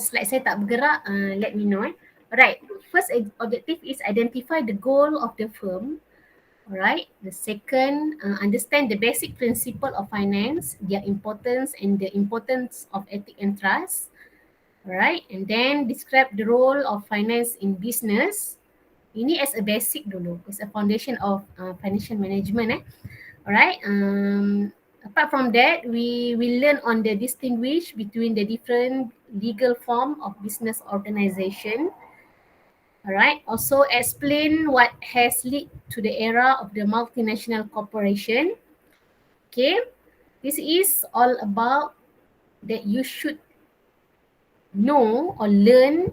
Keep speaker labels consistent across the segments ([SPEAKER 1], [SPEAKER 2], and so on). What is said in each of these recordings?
[SPEAKER 1] slide saya tak bergerak, let me know. Alright, first objective is identify the goal of the firm. Alright, the second, understand the basic principle of finance, their importance and the importance of ethics and trust. Alright, and then describe the role of finance in business. Ini as a basic dulu, as a foundation of financial management. Alright, apart from that, we will learn on the distinguish between the different legal form of business organization. Alright, also explain what has led to the era of the multinational corporation. Okay, this is all about that you should know or learn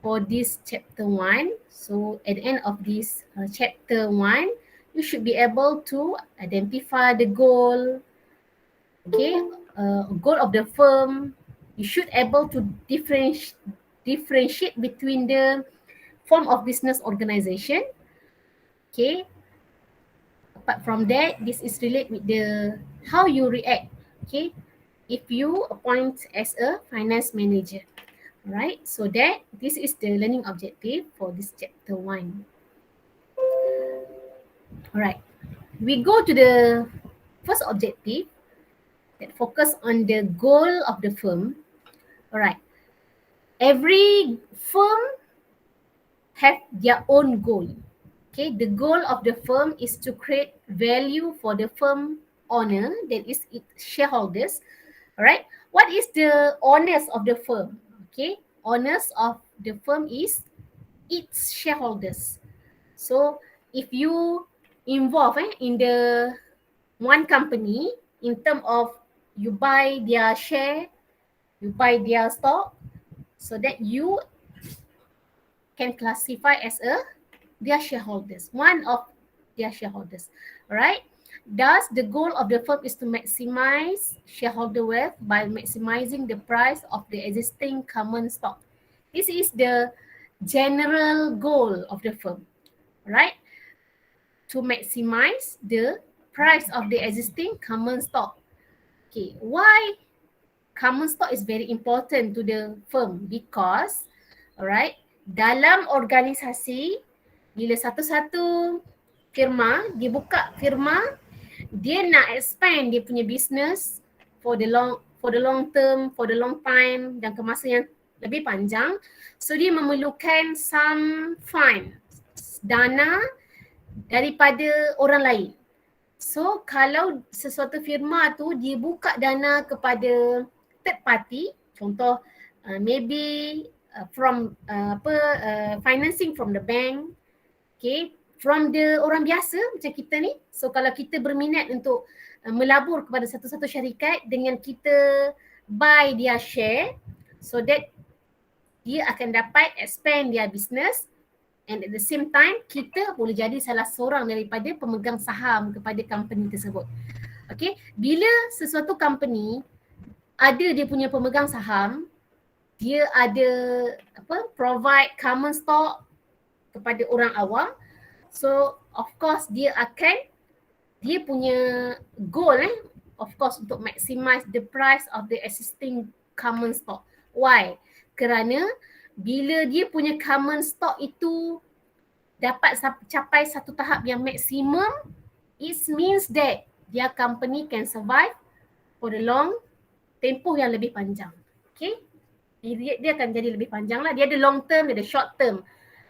[SPEAKER 1] for this chapter 1. So at the end of this chapter 1, you should be able to identify the goal, okay, goal of the firm. You should able to differentiate between the form of business organization. Okay. Apart from that, this is related with the how you react. Okay. If you appoint as a finance manager. Alright. So that this is the learning objective for this chapter 1. Alright. We go to the first objective that focus on the goal of the firm. Alright. Every firm have their own goal. Okay, the goal of the firm is to create value for the firm owner, that is its shareholders. Alright, what is the owners of the firm? Okay, owners of the firm is its shareholders. So if you involve in the one company in terms of you buy their share, you buy their stock, so that you can classify as their shareholders, one of their shareholders. Alright. Thus, the goal of the firm is to maximize shareholder wealth by maximizing the price of the existing common stock. This is the general goal of the firm. Right? To maximize the price of the existing common stock. Okay, why common stock is very important to the firm? Because, alright, dalam organisasi, bila satu-satu firma, dia buka firma, dia nak expand dia punya business for the long term, for the long time dan ke masa yang lebih panjang. So dia memerlukan some fund, dana daripada orang lain. So kalau sesuatu firma tu dia buka dana kepada third party, contoh maybe from financing from the bank, okay, from the orang biasa macam kita ni. So kalau kita berminat untuk melabur kepada satu-satu syarikat dengan kita buy dia share, so that dia akan dapat expand their business, and at the same time kita boleh jadi salah seorang daripada pemegang saham kepada company tersebut. Okay, bila sesuatu company ada dia punya pemegang saham, dia ada provide common stock kepada orang awam, so of course dia punya goal of course untuk maximize the price of the existing common stock. Why? Kerana bila dia punya common stock itu dapat capai satu tahap yang maksimum, it means that their company can survive for the long tempoh yang lebih panjang. Okay, dia akan jadi lebih panjang lah. Dia ada long term, dia ada short term.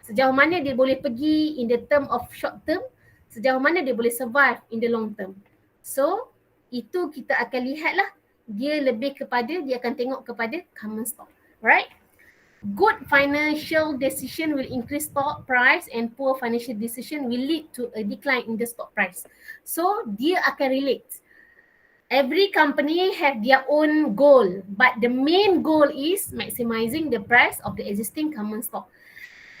[SPEAKER 1] Sejauh mana dia boleh pergi in the term of short term, sejauh mana dia boleh survive in the long term. So itu kita akan lihat lah, dia lebih kepada, dia akan tengok kepada common stock. Right? Good financial decision will increase stock price and poor financial decision will lead to a decline in the stock price. So dia akan relate. Every company have their own goal, but the main goal is maximizing the price of the existing common stock.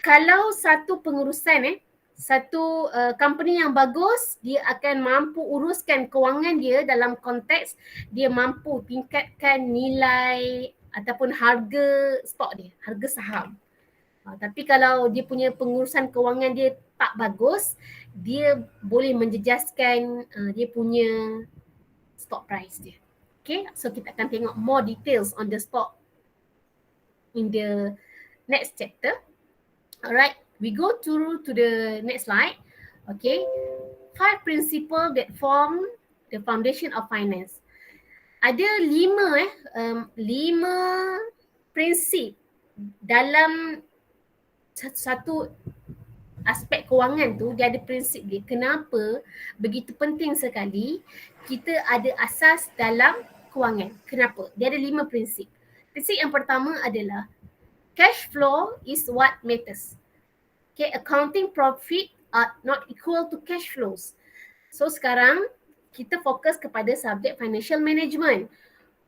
[SPEAKER 1] Kalau satu pengurusan satu company yang bagus, dia akan mampu uruskan kewangan dia dalam konteks dia mampu tingkatkan nilai ataupun harga stok dia, harga saham. Tapi kalau dia punya pengurusan kewangan dia tak bagus, dia boleh menjejaskan dia punya stock price dia. Okay, so kita akan tengok more details on the stock in the next chapter. Alright, we go to the next slide. Okay, 5 principles that form the foundation of finance. Ada 5 prinsip dalam satu aspek kewangan tu. Dia ada prinsip dia. Kenapa begitu penting sekali kita ada asas dalam kewangan? Kenapa? Dia ada 5 prinsip. Prinsip yang pertama adalah cash flow is what matters. Okay, accounting profit are not equal to cash flows. So sekarang kita fokus kepada subjek financial management.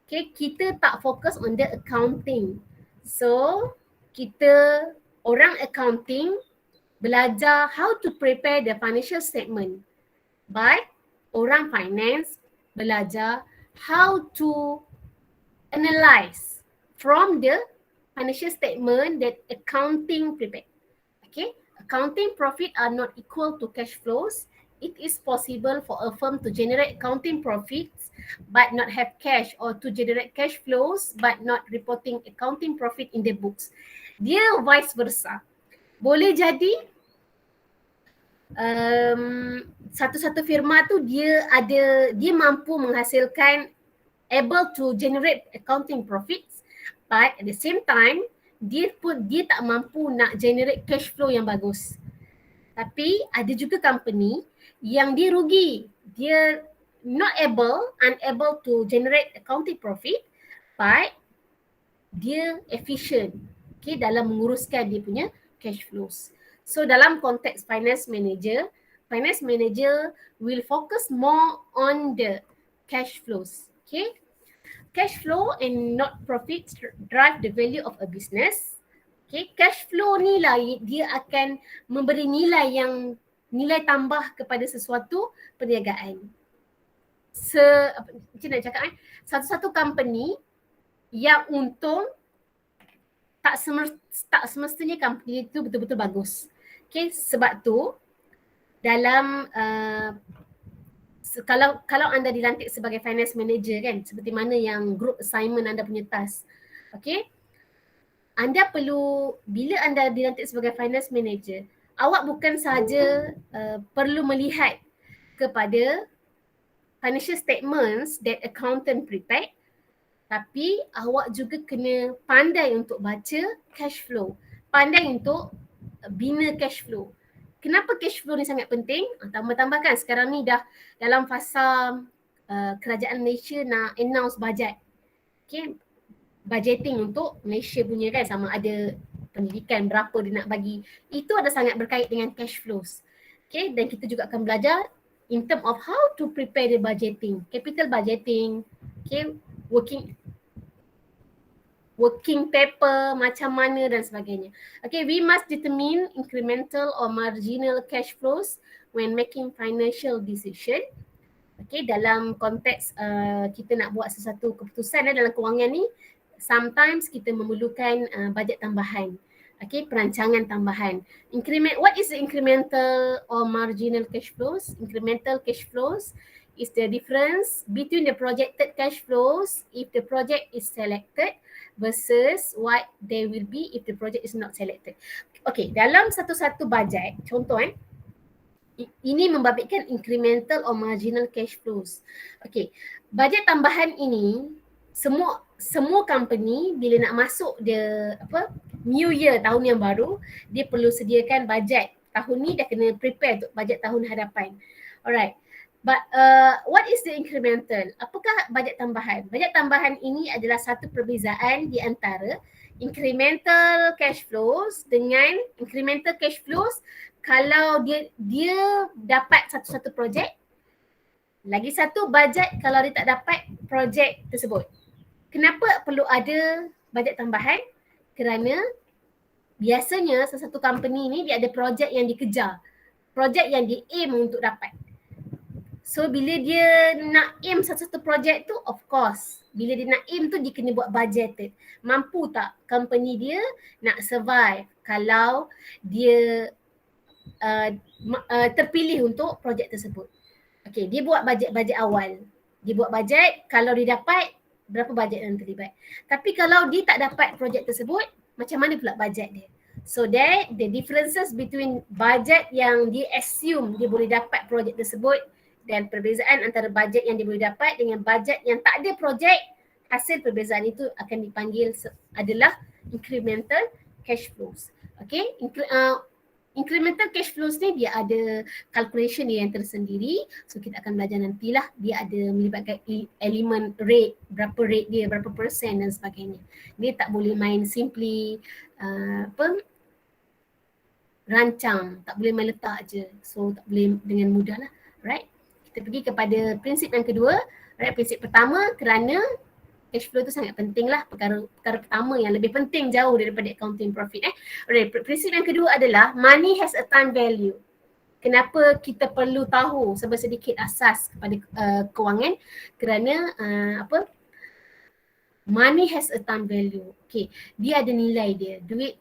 [SPEAKER 1] Okay, kita tak fokus on the accounting. So kita orang accounting belajar how to prepare the financial statement. But orang finance belajar how to analyze from the financial statement that accounting prepared. Okay, accounting profit are not equal to cash flows. It is possible for a firm to generate accounting profits but not have cash, or to generate cash flows but not reporting accounting profit in the books. Dia vice versa. Boleh jadi satu-satu firma tu dia mampu menghasilkan, able to generate accounting profits, but at the same time dia tak mampu nak generate cash flow yang bagus. Tapi ada juga company yang dia rugi. Dia unable to generate accounting profit, but dia efficient, okay, dalam menguruskan dia punya cash flows. So dalam konteks finance manager will focus more on the cash flows. Okay, cash flow and not profits drive the value of a business. Okay, cash flow ni lah dia akan memberi nilai tambah kepada sesuatu perniagaan. Macam nak cakap satu-satu company yang untung tak semestinya company itu betul-betul bagus. Okay, sebab tu dalam kalau anda dilantik sebagai finance manager kan, seperti mana yang group assignment anda punya task. Okay, anda perlu, bila anda dilantik sebagai finance manager, awak bukan sahaja perlu melihat kepada financial statements that accountant prepared, tapi awak juga kena pandai untuk baca cash flow, pandai untuk bina cash flow. Kenapa cash flow ni sangat penting? Tambah-tambahkan sekarang ni dah dalam fasa kerajaan Malaysia nak announce bajet. Okay, budgeting untuk Malaysia punya kan, sama ada pendidikan berapa dia nak bagi. Itu ada sangat berkait dengan cash flows. Okay, dan kita juga akan belajar in term of how to prepare the budgeting, capital budgeting, okay, working paper macam mana dan sebagainya. Okay, we must determine incremental or marginal cash flows when making financial decision. Okay, dalam konteks kita nak buat sesuatu keputusan dalam kewangan ni, sometimes kita memerlukan bajet tambahan. Okay, perancangan tambahan. What is the incremental or marginal cash flows? Incremental cash flows is the difference between the projected cash flows if the project is selected versus what they will be if the project is not selected. Okay, dalam satu-satu bajet, contoh ini membabitkan incremental or marginal cash flows. Okay, bajet tambahan ini semua company bila nak masuk dia new year, tahun yang baru, dia perlu sediakan bajet. Tahun ni dah kena prepare untuk bajet tahun hadapan. Alright. But what is the incremental? Apakah bajet tambahan? Bajet tambahan ini adalah satu perbezaan di antara incremental cash flows dengan incremental cash flows kalau dia dapat satu-satu projek. Lagi satu bajet kalau dia tak dapat projek tersebut. Kenapa perlu ada bajet tambahan? Kerana biasanya sesuatu company ni dia ada projek yang dikejar, projek yang dia aim untuk dapat. So bila dia nak aim satu-satu projek tu, of course bila dia nak aim tu dia kena buat budgeted. Mampu tak company dia nak survive kalau dia terpilih untuk projek tersebut. Okay, dia buat bajet awal. Dia buat bajet, kalau dia dapat berapa bajet yang terlibat. Tapi kalau dia tak dapat projek tersebut, macam mana pula bajet dia? So that the differences between bajet yang dia assume dia boleh dapat projek tersebut dan perbezaan antara bajet yang dia boleh dapat dengan bajet yang tak ada projek, hasil perbezaan itu akan dipanggil adalah incremental cash flows. Okay, incremental cash flows ni dia ada calculation dia yang tersendiri. So kita akan belajar nantilah, dia ada melibatkan elemen rate, berapa rate dia, berapa persen dan sebagainya. Dia tak boleh main simply rancang, tak boleh main letak je. So tak boleh dengan mudah lah. Right? Kita pergi kepada prinsip yang kedua. Right? Prinsip pertama, kerana cash flow tu sangat penting lah, perkara pertama yang lebih penting jauh daripada accounting profit. Right. Prinsip yang kedua adalah money has a time value. Kenapa kita perlu tahu sedikit asas kepada kewangan? Kerana money has a time value. Okay, dia ada nilai dia. Duit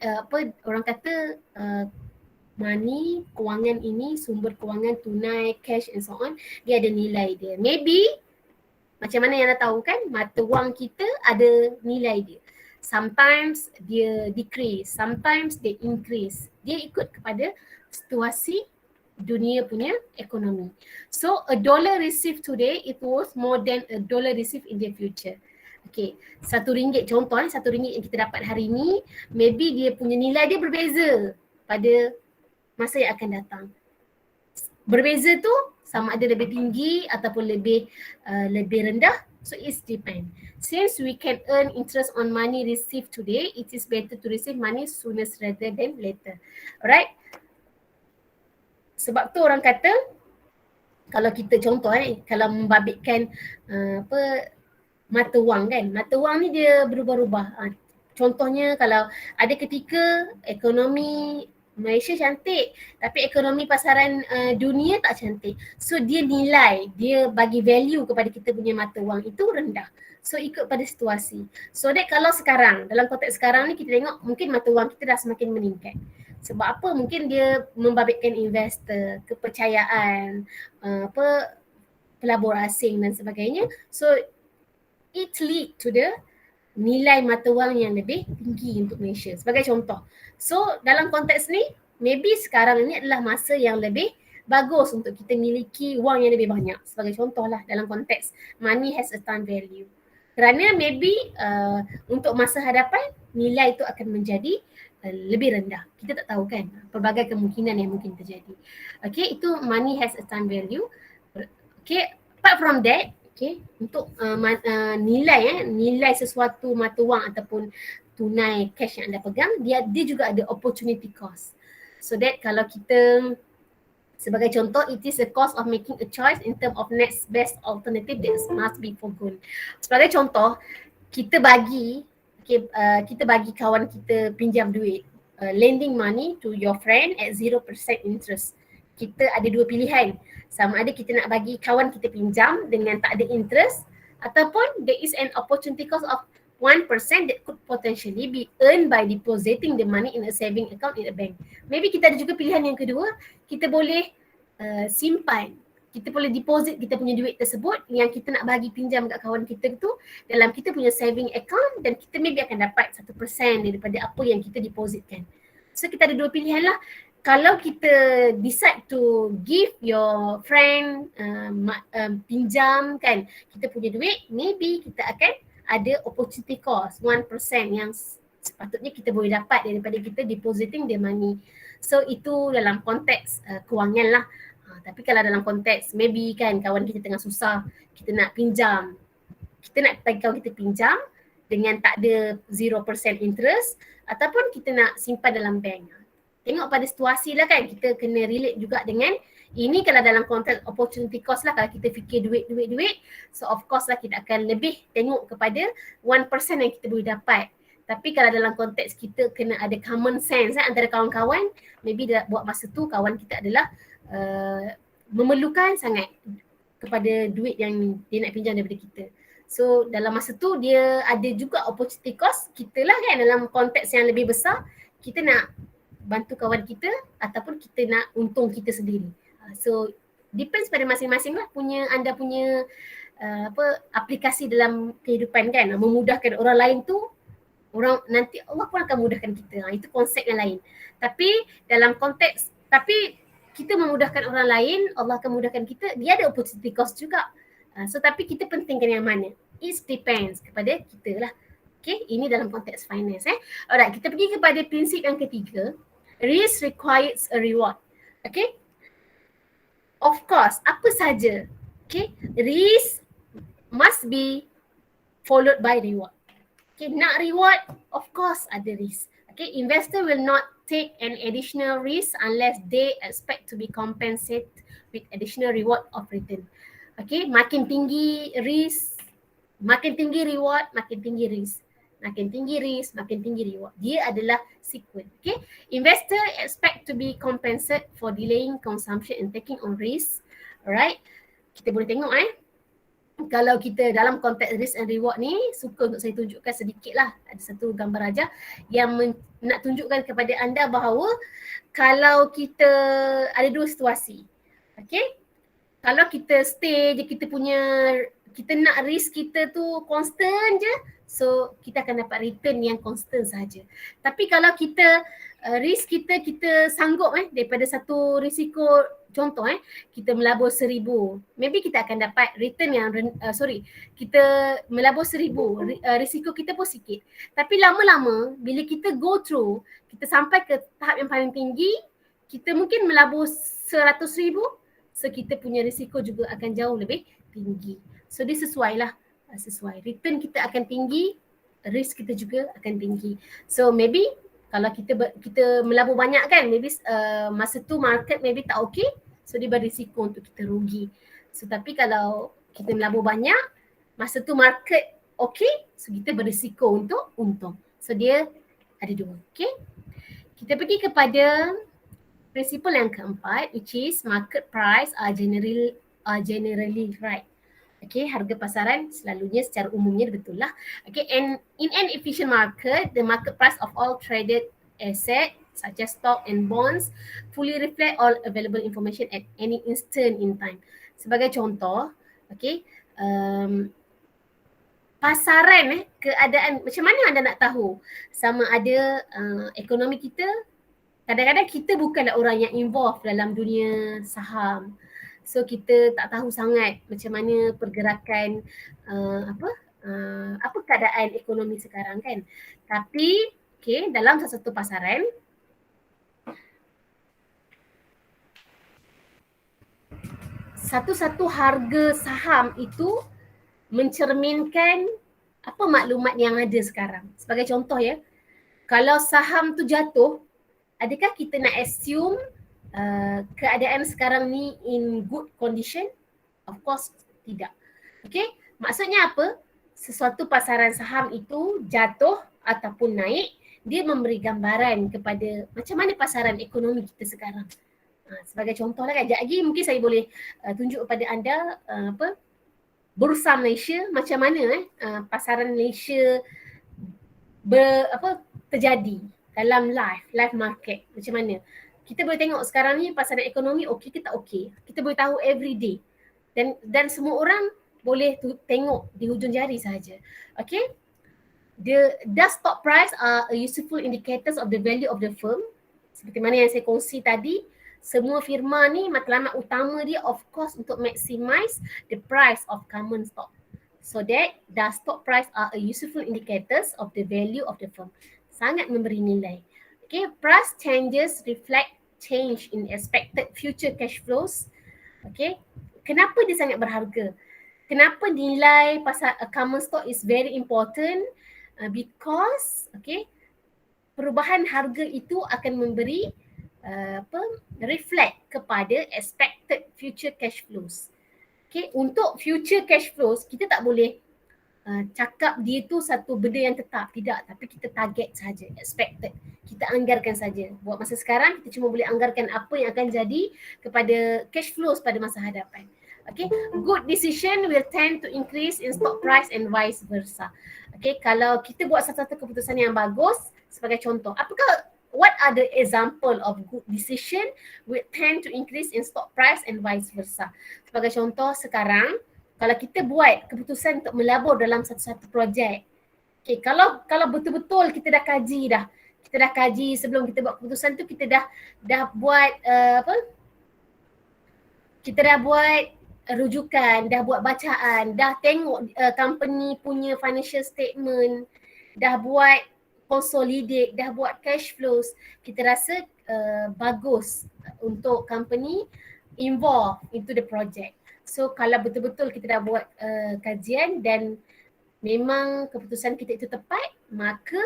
[SPEAKER 1] orang kata money, kewangan ini, sumber kewangan tunai, cash and so on, dia ada nilai dia. Maybe macam mana yang anda tahu kan, mata wang kita ada nilai dia. Sometimes dia decrease, sometimes dia increase. Dia ikut kepada situasi dunia punya ekonomi. So a dollar received today, it worth more than a dollar received in the future. Okay, RM1 contoh, RM1 yang kita dapat hari ni, maybe dia punya nilai dia berbeza pada masa yang akan datang. Berbeza tu sama ada lebih tinggi ataupun lebih rendah. So it depends. Since we can earn interest on money received today, it is better to receive money sooner rather than later. Alright? Sebab tu orang kata, kalau kita contoh kalau membabitkan mata wang kan, mata wang ni dia berubah-ubah. Contohnya kalau ada ketika ekonomi Malaysia cantik tapi ekonomi pasaran dunia tak cantik. So dia nilai, dia bagi value kepada kita punya mata wang itu rendah. So ikut pada situasi. So that kalau sekarang, dalam konteks sekarang ni kita tengok mungkin mata wang kita dah semakin meningkat. Sebab apa? Mungkin dia membabitkan investor, kepercayaan, pelabur asing dan sebagainya. So it lead to the nilai mata wang yang lebih tinggi untuk Malaysia sebagai contoh. So dalam konteks ni, maybe sekarang ni adalah masa yang lebih bagus untuk kita miliki wang yang lebih banyak. Sebagai contoh lah dalam konteks money has a time value. Kerana maybe untuk masa hadapan nilai itu akan menjadi lebih rendah. Kita tak tahu kan, pelbagai kemungkinan yang mungkin terjadi. Okay, itu money has a time value. Okay, apart from that, okay, untuk nilai sesuatu mata wang ataupun tunai cash yang anda pegang, dia juga ada opportunity cost. So that kalau kita sebagai contoh, it is the cost of making a choice in term of next best alternative that must be forgone. Sebagai contoh, kita bagi kawan kita pinjam duit, lending money to your friend at 0% interest. Kita ada dua pilihan, sama ada kita nak bagi kawan kita pinjam dengan tak ada interest, ataupun there is an opportunity cost of 1% that could potentially be earned by depositing the money in a saving account in a bank. Maybe kita ada juga pilihan yang kedua, kita boleh simpan, kita boleh deposit kita punya duit tersebut yang kita nak bagi pinjam kat kawan kita tu dalam kita punya saving account, dan kita maybe akan dapat 1% daripada apa yang kita depositkan. So kita ada dua pilihan lah. Kalau kita decide to give your friend pinjam kan kita punya duit, maybe kita akan ada opportunity cost 1% yang sepatutnya kita boleh dapat daripada kita depositing the money. So itu dalam konteks kewangan lah. Tapi kalau dalam konteks maybe kan kawan kita tengah susah, kita nak pinjam, kita nak bagi kawan kita pinjam dengan tak ada 0% interest, ataupun kita nak simpan dalam bank. Tengok pada situasi lah kan, kita kena relate juga dengan ini. Kalau dalam konteks opportunity cost lah, kalau kita fikir duit, so of course lah kita akan lebih tengok kepada 1% yang kita boleh dapat. Tapi kalau dalam konteks kita kena ada common sense antara kawan-kawan, maybe buat masa tu kawan kita adalah memerlukan sangat kepada duit yang dia nak pinjam daripada kita. So dalam masa tu dia ada juga opportunity cost kita lah kan, dalam konteks yang lebih besar kita nak bantu kawan kita ataupun kita nak untung kita sendiri. So depends pada masing-masing lah anda punya aplikasi dalam kehidupan kan, memudahkan orang lain tu, orang nanti Allah pun akan mudahkan kita. Itu konsep yang lain. Tapi dalam konteks, tapi kita memudahkan orang lain, Allah akan mudahkan kita, dia ada opportunity cost juga. So tapi kita pentingkan yang mana? It depends kepada kita lah. Okay, ini dalam konteks finance. Alright, kita pergi kepada prinsip yang ketiga. Risk requires a reward. Okay, of course, apa saja, okay, risk must be followed by reward. Okay, nak reward, of course ada risk. Okay, investor will not take an additional risk unless they expect to be compensated with additional reward of return. Okay, makin tinggi risk, makin tinggi reward, makin tinggi risk. Makin tinggi risk, makin tinggi reward. Dia adalah sequence. Okay, investor expect to be compensated for delaying consumption and taking on risk. Alright, kita boleh tengok kalau kita dalam konteks risk and reward ni, suka untuk saya tunjukkan sedikit lah. Ada satu gambar aja yang nak tunjukkan kepada anda bahawa kalau kita ada dua situasi. Okay, kalau kita stay je kita nak risk kita tu constant je, so kita akan dapat return yang constant saja. Tapi kalau kita risk kita sanggup daripada satu risiko, contoh kita melabur 1,000, maybe kita akan dapat return yang kita melabur 1,000, risiko kita pun sikit. Tapi lama-lama bila kita go through, kita sampai ke tahap yang paling tinggi, kita mungkin melabur 100,000, so kita punya risiko juga akan jauh lebih tinggi. So dia sesuai. Return kita akan tinggi, risk kita juga akan tinggi. So maybe kalau kita melabur banyak kan, maybe masa tu market maybe tak okay, so dia berisiko untuk kita rugi. So tapi kalau kita melabur banyak, masa tu market okay, so kita berisiko untuk untung. So dia ada dua. Okay, kita pergi kepada prinsipal yang keempat, which is market price are generally right. Okay, harga pasaran selalunya secara umumnya betul lah. Okay, and in an efficient market, the market price of all traded asset such as stock and bonds fully reflect all available information at any instant in time. Sebagai contoh, okay, pasaran keadaan, macam mana anda nak tahu sama ada ekonomi kita, kadang-kadang kita bukanlah orang yang involved dalam dunia saham. So kita tak tahu sangat macam mana pergerakan apa keadaan ekonomi sekarang kan. Tapi okay, dalam satu pasaran, satu-satu harga saham itu mencerminkan apa maklumat yang ada sekarang. Sebagai contoh kalau saham tu jatuh, adakah kita nak assume keadaan sekarang ni in good condition? Of course tidak. Okay, maksudnya apa? Sesuatu pasaran saham itu jatuh ataupun naik, dia memberi gambaran kepada macam mana pasaran ekonomi kita sekarang. Sebagai contoh lah kan, sekejap lagi mungkin saya boleh tunjuk kepada anda Bursa Malaysia, macam mana pasaran Malaysia terjadi dalam live market, macam mana. Kita boleh tengok sekarang ni pasaran ekonomi okey ke tak okey. Kita boleh tahu every day. Dan semua orang boleh tengok di hujung jari sahaja. Okay. The stock price are a useful indicators of the value of the firm. Seperti mana yang saya kongsi tadi, semua firma ni matlamat utama dia of course untuk maximize the price of common stock. So that the stock price are a useful indicators of the value of the firm. Sangat memberi nilai. Okay, price changes reflect change in expected future cash flows. Okay, kenapa dia sangat berharga? Kenapa nilai pasar common stock is very important? Because perubahan harga itu akan memberi reflect kepada expected future cash flows. Okay, untuk future cash flows kita tak boleh cakap dia tu satu benda yang tetap, tidak, tapi kita target saja, expected. Kita anggarkan saja. Buat masa sekarang kita cuma boleh anggarkan apa yang akan jadi kepada cash flows pada masa hadapan. Okay, good decision will tend to increase in stock price and vice versa. Okay, kalau kita buat satu-satu keputusan yang bagus, sebagai contoh, what are the example of good decision will tend to increase in stock price and vice versa. Sebagai contoh sekarang, kalau kita buat keputusan untuk melabur dalam satu-satu projek, okay, kalau betul-betul kita dah kaji sebelum kita buat keputusan tu, kita dah buat kita dah buat rujukan, dah buat bacaan, dah tengok company punya financial statement, dah buat consolidate, dah buat cash flows, kita rasa bagus untuk company involve into the project. So kalau betul-betul kita dah buat kajian dan memang keputusan kita itu tepat, maka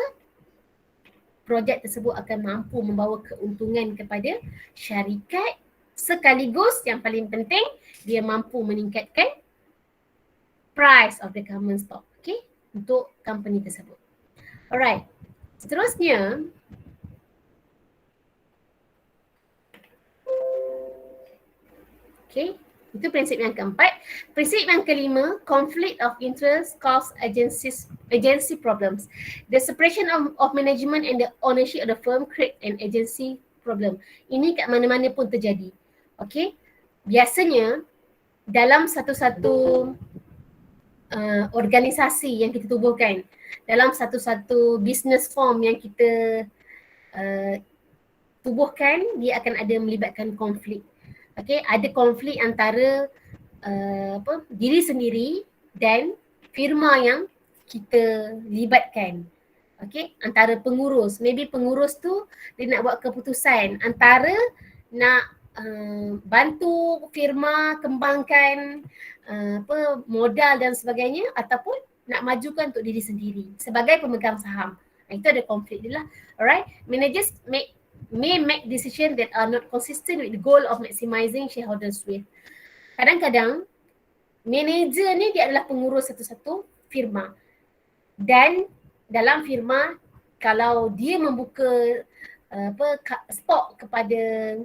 [SPEAKER 1] projek tersebut akan mampu membawa keuntungan kepada syarikat, sekaligus yang paling penting dia mampu meningkatkan price of the common stock, okay, untuk company tersebut. Alright, seterusnya okay, itu prinsip yang keempat. Prinsip yang kelima, conflict of interest cause agency problems. The separation of management and the ownership of the firm create an agency problem. Ini kat mana-mana pun terjadi. Okay, biasanya dalam satu-satu organisasi yang kita tubuhkan, dalam satu-satu business form yang kita tubuhkan, dia akan ada melibatkan konflik. Okay, ada konflik antara diri sendiri dan firma yang kita libatkan. Okay, antara pengurus. Maybe pengurus tu dia nak buat keputusan antara nak bantu firma kembangkan modal dan sebagainya, ataupun nak majukan untuk diri sendiri sebagai pemegang saham. Itu ada konflik dia lah. Alright, managers may make decisions that are not consistent with the goal of maximizing shareholders wealth. Kadang-kadang manager ni dia adalah pengurus satu-satu firma, dan dalam firma kalau dia membuka stok kepada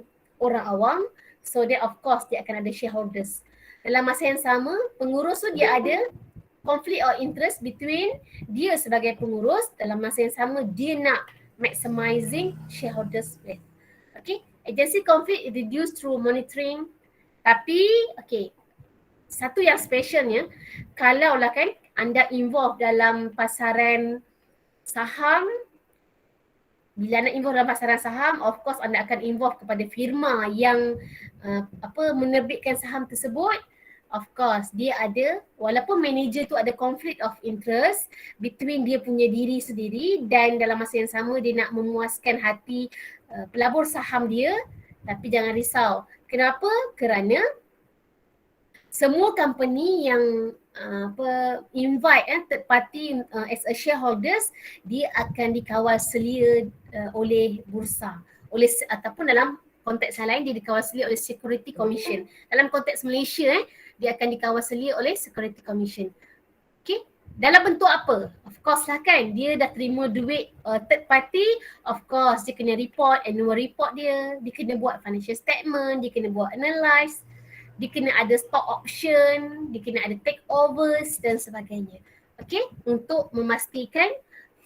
[SPEAKER 1] orang awam, so that of course dia akan ada shareholders. Dalam masa yang sama, pengurus tu dia ada conflict of interest between dia sebagai pengurus, dalam masa yang sama dia nak maximizing shareholders wealth. Okay, agency conflict is reduced through monitoring. Tapi okay, satu yang specialnya, kalau lah kan anda involve dalam pasaran saham, bila anda involve dalam pasaran saham, of course anda akan involve kepada firma yang menerbitkan saham tersebut. Of course dia ada, walaupun manager tu ada conflict of interest between dia punya diri sendiri dan dalam masa yang sama dia nak memuaskan hati pelabur saham dia, tapi jangan risau. Kenapa? Kerana semua company yang invite third party as a shareholders, dia akan dikawal selia oleh bursa, ataupun dalam konteks yang lain dia dikawal selia oleh Security Commission. Dalam konteks Malaysia dia akan dikawal selia oleh Security Commission. Okay, dalam bentuk apa? Of course lah kan, dia dah terima duit third party, of course dia kena report, annual report dia kena buat financial statement, dia kena buat analyse, dia kena ada stock option, dia kena ada takeovers dan sebagainya. Okay, untuk memastikan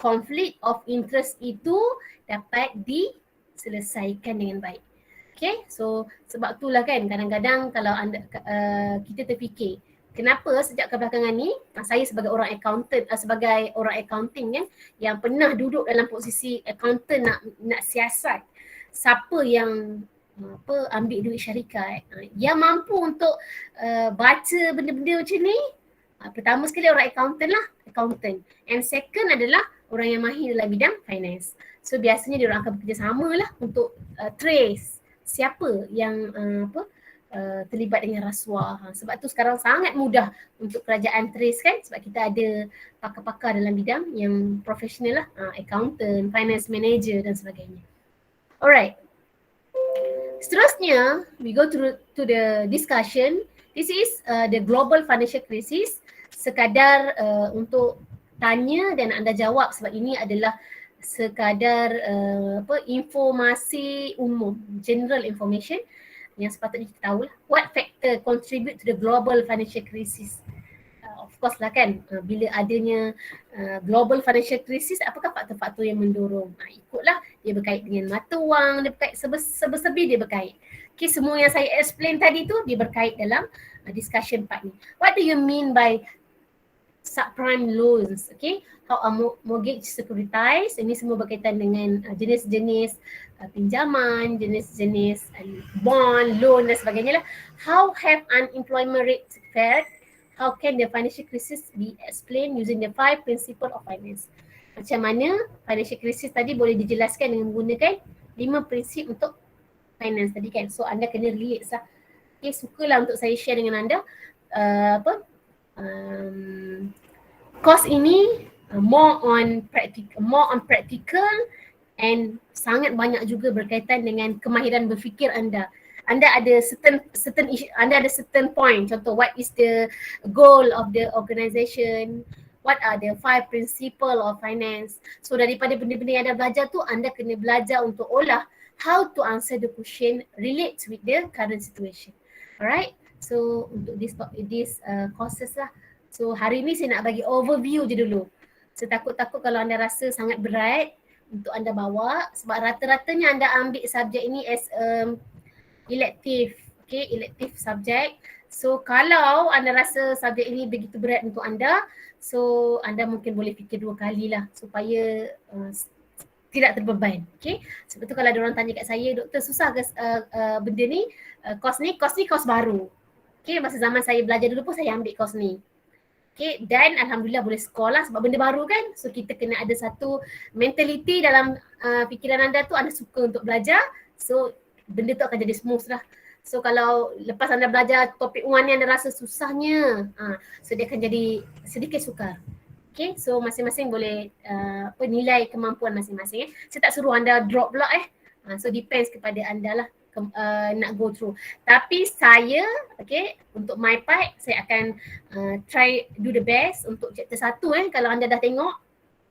[SPEAKER 1] conflict of interest itu dapat diselesaikan dengan baik. Okay, so sebab itulah kan kadang-kadang kalau anda kita terfikir, kenapa sejak kebelakangan ni saya sebagai orang accountant, sebagai orang accounting kan, yang pernah duduk dalam posisi accountant nak siasat siapa yang ambil duit syarikat, yang mampu untuk baca benda-benda macam ni, pertama sekali orang accountant, and second adalah orang yang mahir dalam bidang finance. So biasanya dia orang akan bekerjasama lah untuk trace siapa yang terlibat dengan rasuah. Sebab tu sekarang sangat mudah untuk kerajaan trace kan, sebab kita ada pakar-pakar dalam bidang yang profesional lah, accountant, finance manager dan sebagainya. Alright, seterusnya we go to the discussion. This is the global financial crisis. Sekadar untuk tanya dan anda jawab, sebab ini adalah sekadar informasi umum, general information yang sepatutnya kita tahu lah. What factor contribute to the global financial crisis? Of course lah kan, bila adanya global financial crisis, apakah faktor-faktor yang mendorong? Ikutlah, dia berkait dengan mata wang, dia berkait sebesebi dia berkait. Okay, semua yang saya explain tadi tu dia berkait dalam discussion part ni. What do you mean by subprime loans? Okay, how are mortgage securitized? Ini semua berkaitan dengan jenis-jenis pinjaman, jenis-jenis bond, loan dan sebagainya lah. How have unemployment rates fared? How can the financial crisis be explained using the 5 principle of finance? Macam mana financial crisis tadi boleh dijelaskan dengan menggunakan 5 prinsip untuk finance tadi kan. So anda kena relate lah. Okay, sukalah untuk saya share dengan anda course ini more on practical and sangat banyak juga berkaitan dengan kemahiran berfikir anda. Anda ada certain point. Contoh, what is the goal of the organisation? What are the 5 principle of finance? So daripada benda-benda yang anda belajar tu, anda kena belajar untuk olah how to answer the question relates with the current situation. Alright, so untuk this courses lah. So hari ni saya nak bagi overview je dulu. Saya takut kalau anda rasa sangat berat untuk anda bawa sebab rata-ratanya anda ambil subjek ini as elective, okay, elective subject. So kalau anda rasa subjek ini begitu berat untuk anda, so anda mungkin boleh fikir 2 kali lah supaya tidak terbeban. Okay, sebab tu kalau ada orang tanya kat saya, doktor susah ke benda ni, kos ni kos baru. Okay, masa zaman saya belajar dulu pun saya ambil kos ni. Okay, dan alhamdulillah boleh score lah sebab benda baru kan. So kita kena ada satu mentality dalam fikiran anda tu, anda suka untuk belajar. So benda tu akan jadi smooth lah. So kalau lepas anda belajar topik 1 ni anda rasa susahnya, so dia akan jadi sedikit sukar. Okay, so masing-masing boleh nilai kemampuan masing-masing. Saya tak suruh anda drop pula so depends kepada anda lah nak go through. Tapi saya, okay, untuk my part saya akan try do the best untuk chapter 1 kalau anda dah tengok.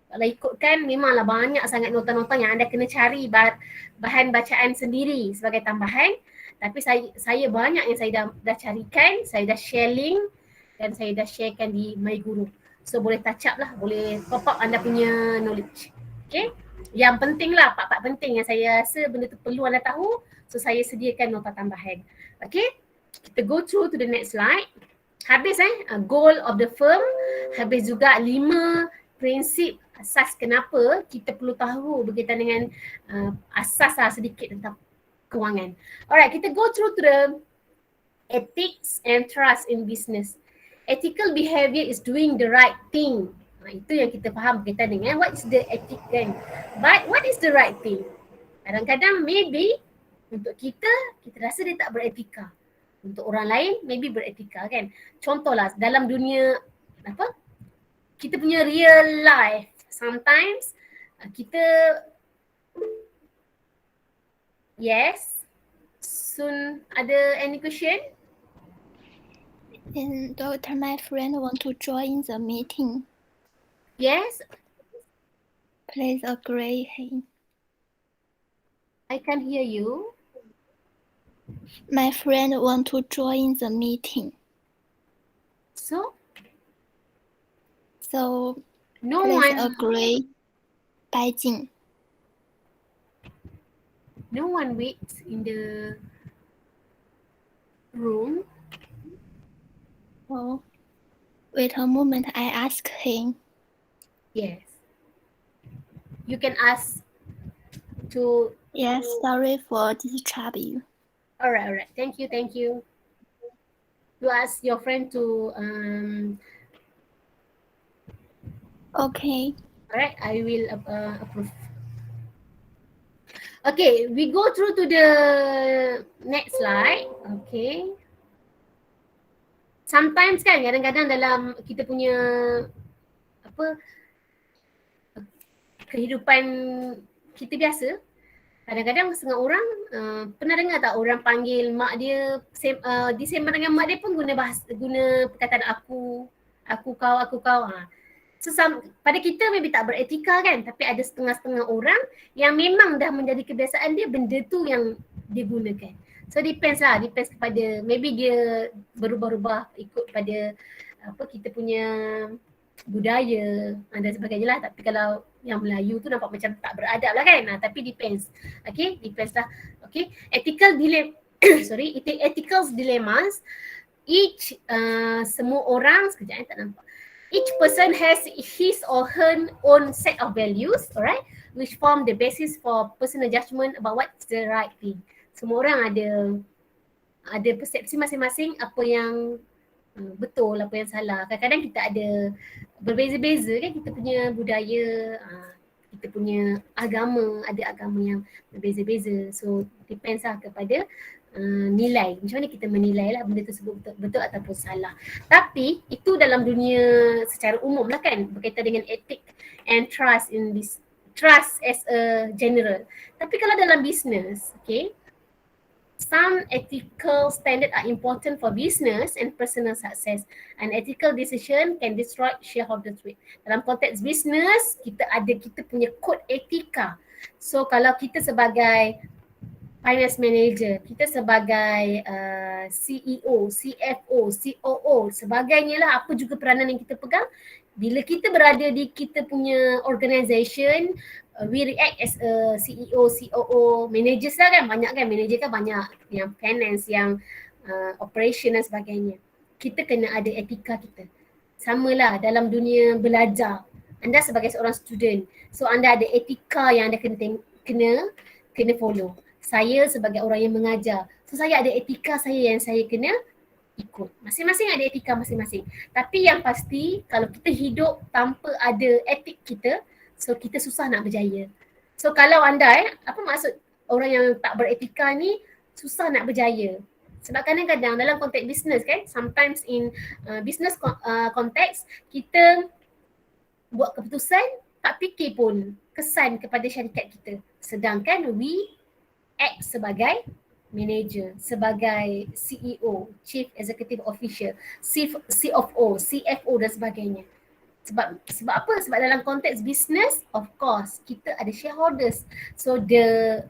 [SPEAKER 1] Kalau ikutkan memanglah banyak sangat nota-nota yang anda kena cari bahan bacaan sendiri sebagai tambahan. Tapi saya banyak yang saya dah carikan, saya dah share link dan saya dah sharekan di MyGuru. So boleh touch up lah, boleh pop up anda punya knowledge. Okay, yang penting lah, part-part penting yang saya rasa benda tu perlu anda tahu. So saya sediakan nota tambahan. Okay, kita go through to the next slide. Habis goal of the firm. Habis juga 5 prinsip asas kenapa kita perlu tahu berkaitan dengan asas lah sedikit tentang kewangan. Alright, kita go through to the ethics and trust in business. Ethical behavior is doing the right thing. Itu yang kita faham berkaitan dengan what is the ethic kan. But what is the right thing? Kadang-kadang maybe untuk kita rasa dia tak beretika. Untuk orang lain maybe beretika kan. Contohlah dalam dunia kita punya real life, sometimes kita yes, soon ada any question?
[SPEAKER 2] And Doctor, my friend want to join the meeting.
[SPEAKER 1] Yes?
[SPEAKER 2] Please agree him.
[SPEAKER 1] I can hear you.
[SPEAKER 2] My friend want to join the meeting.
[SPEAKER 1] So
[SPEAKER 2] no
[SPEAKER 1] one
[SPEAKER 2] please agree. 拜敬.
[SPEAKER 1] No one waits in the room.
[SPEAKER 2] Oh, wait a moment, I ask him.
[SPEAKER 1] Yes. You can ask to...
[SPEAKER 2] Yes, sorry for disturb you.
[SPEAKER 1] Alright. Thank you. You ask your friend to...
[SPEAKER 2] Okay.
[SPEAKER 1] Alright, I will approve. Okay, we go through to the next slide. Okay. Sometimes kan kadang-kadang dalam kita punya kehidupan kita biasa, kadang-kadang setengah orang pernah dengar tak orang panggil mak dia disembang dengan mak dia pun guna perkataan aku, kau. So pada kita maybe tak beretika kan, tapi ada setengah-setengah orang yang memang dah menjadi kebiasaan dia benda tu yang dia gunakan. So depends kepada maybe dia berubah-ubah ikut pada kita punya budaya dan sebagainya lah. Tapi kalau yang Melayu tu nampak macam tak beradab lah kan. Tapi depends. Okay, depends lah. Okay, ethical ethical dilemmas. Semua orang, sekejap tak nampak. Each person has his or her own set of values, alright, which form the basis for personal judgment about what's the right thing. Semua orang ada persepsi masing-masing apa yang betul, apa yang salah. Kadang-kadang kita ada berbeza-beza kan, kita punya budaya, kita punya agama, ada agama yang berbeza-beza. So depends lah kepada nilai, macam mana kita menilai lah benda tersebut betul ataupun salah. Tapi itu dalam dunia secara umum lah kan, berkaitan dengan etik and trust in this, trust as a general. Tapi kalau dalam business, okay, some ethical standards are important for business and personal success. An ethical decision can destroy shareholders' wealth. Dalam konteks business, kita punya kod etika. So kalau kita sebagai finance manager, kita sebagai CEO, CFO, COO, sebagainya lah, apa juga peranan yang kita pegang. Bila kita berada di kita punya organisation, we react as a CEO, COO, managers lah kan, banyak kan, manager kan banyak, yang finance, yang operation dan sebagainya. Kita kena ada etika kita. Samalah dalam dunia belajar. Anda sebagai seorang student, so anda ada etika yang anda kena follow. Saya sebagai orang yang mengajar, so saya ada etika saya yang saya kena ikut. Masing-masing ada etika masing-masing. Tapi yang pasti kalau kita hidup tanpa ada etik kita, so kita susah nak berjaya. So kalau anda apa maksud orang yang tak beretika ni susah nak berjaya? Sebab kadang-kadang dalam konteks business kan, sometimes in business konteks kita buat keputusan tak fikir pun kesan kepada syarikat kita. Sedangkan we act sebagai manager, sebagai CEO, Chief Executive Officer, CFO, CFO dan sebagainya. Sebab apa? Sebab dalam konteks business, of course, kita ada shareholders. So the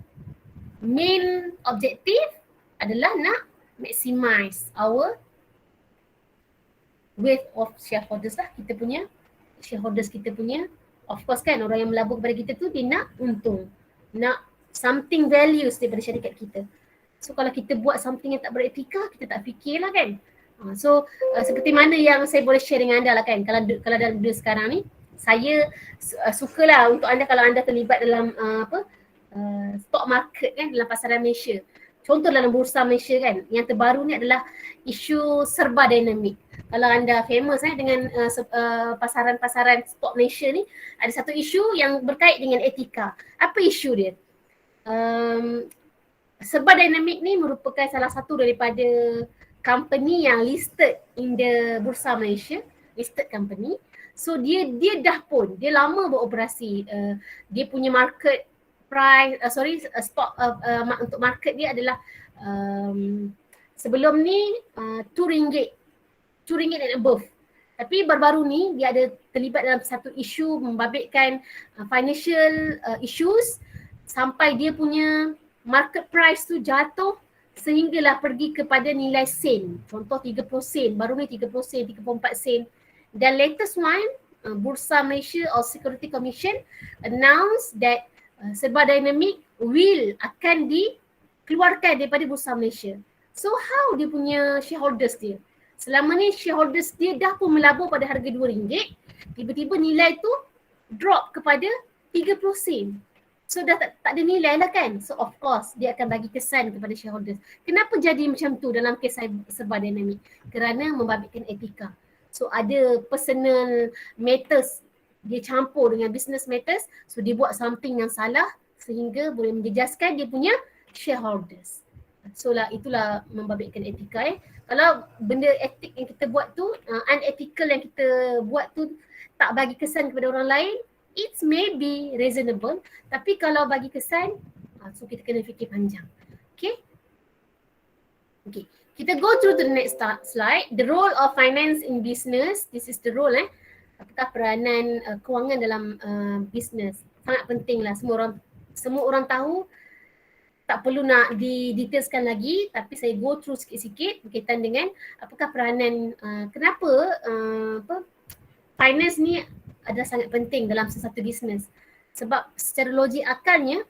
[SPEAKER 1] main objective adalah nak maximize our wealth of shareholders lah. Kita punya shareholders, kita punya, of course kan, orang yang melabur kepada kita tu dia nak untung, nak something values daripada syarikat kita. So kalau kita buat something yang tak beretika, kita tak fikirlah kan. So seperti mana yang saya boleh share dengan anda lah kan, kalau dalam dunia sekarang ni, saya sukalah untuk anda kalau anda terlibat dalam stock market kan, dalam pasaran Malaysia. Contoh dalam bursa Malaysia kan, yang terbaru ni adalah isu serba dinamik. Kalau anda famous dengan pasaran-pasaran stock Malaysia ni, ada satu isu yang berkait dengan etika. Apa isu dia? Serba Dynamic ni merupakan salah satu daripada company yang listed in the Bursa Malaysia, listed company. So dia dah pun, dia lama beroperasi. Dia punya market price, stock untuk market dia adalah sebelum ni RM2 and above. Tapi baru-baru ni dia ada terlibat dalam satu isu membabitkan financial issues, sampai dia punya market price tu jatuh sehinggalah pergi kepada nilai sen. Contoh 30 sen, baru ni 30 sen, 34 sen. Dan latest one, Bursa Malaysia or Security Commission announced that Serba Dynamic akan dikeluarkan daripada Bursa Malaysia. So how dia punya shareholders dia? Selama ni shareholders dia dah pun melabur pada harga RM2, tiba-tiba nilai tu drop kepada 30 sen. So dah tak ada nilai lah kan. So of course dia akan bagi kesan kepada shareholders. Kenapa jadi macam tu dalam kes Serba Dynamic? Kerana membabitkan etika. So ada personal matters dia campur dengan business matters. So dia buat something yang salah sehingga boleh menjejaskan dia punya shareholders. So lah itulah membabitkan etika. Kalau benda etik yang kita buat tu, unethical yang kita buat tu tak bagi kesan kepada orang lain, it may be reasonable, tapi kalau bagi kesan, so kita kena fikir panjang. Okay, kita go through to the next slide. The role of finance in business. This is the role. Apakah peranan kewangan dalam business? Sangat penting lah. Semua orang tahu. Tak perlu nak didetailskan lagi, tapi saya go through sikit-sikit berkaitan dengan apakah peranan, kenapa finance ni adalah sangat penting dalam sesuatu bisnes. Sebab secara logik akalnya,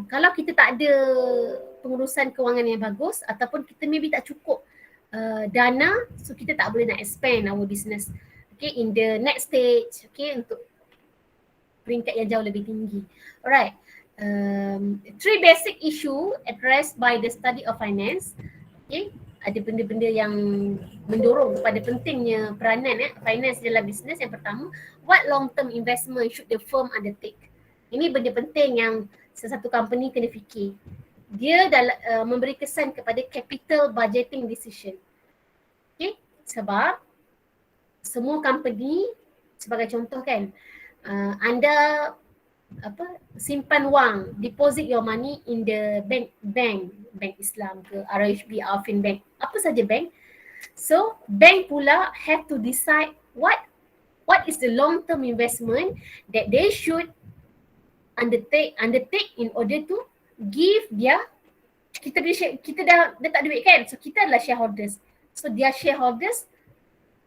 [SPEAKER 1] Kalau kita tak ada pengurusan kewangan yang bagus ataupun kita maybe tak cukup dana, so kita tak boleh nak expand our business. Okay, in the next stage, okay, untuk peringkat yang jauh lebih tinggi. Alright. Three basic issue addressed by the study of finance. Okay, ada benda-benda yang mendorong kepada pentingnya peranan finance dalam bisnes. Yang pertama, what long term investment should the firm undertake? Ini benda penting yang sesuatu company kena fikir. Dia memberi kesan kepada capital budgeting decision. Okay, sebab semua company, sebagai contoh kan, anda simpan wang, deposit your money in the bank Islam ke, RHB, Alfin Bank, apa saja bank. So bank pula have to decide what is the long term investment that they should undertake in order to give dia, kita dah tak duit kan, so kita adalah shareholders, so dia shareholders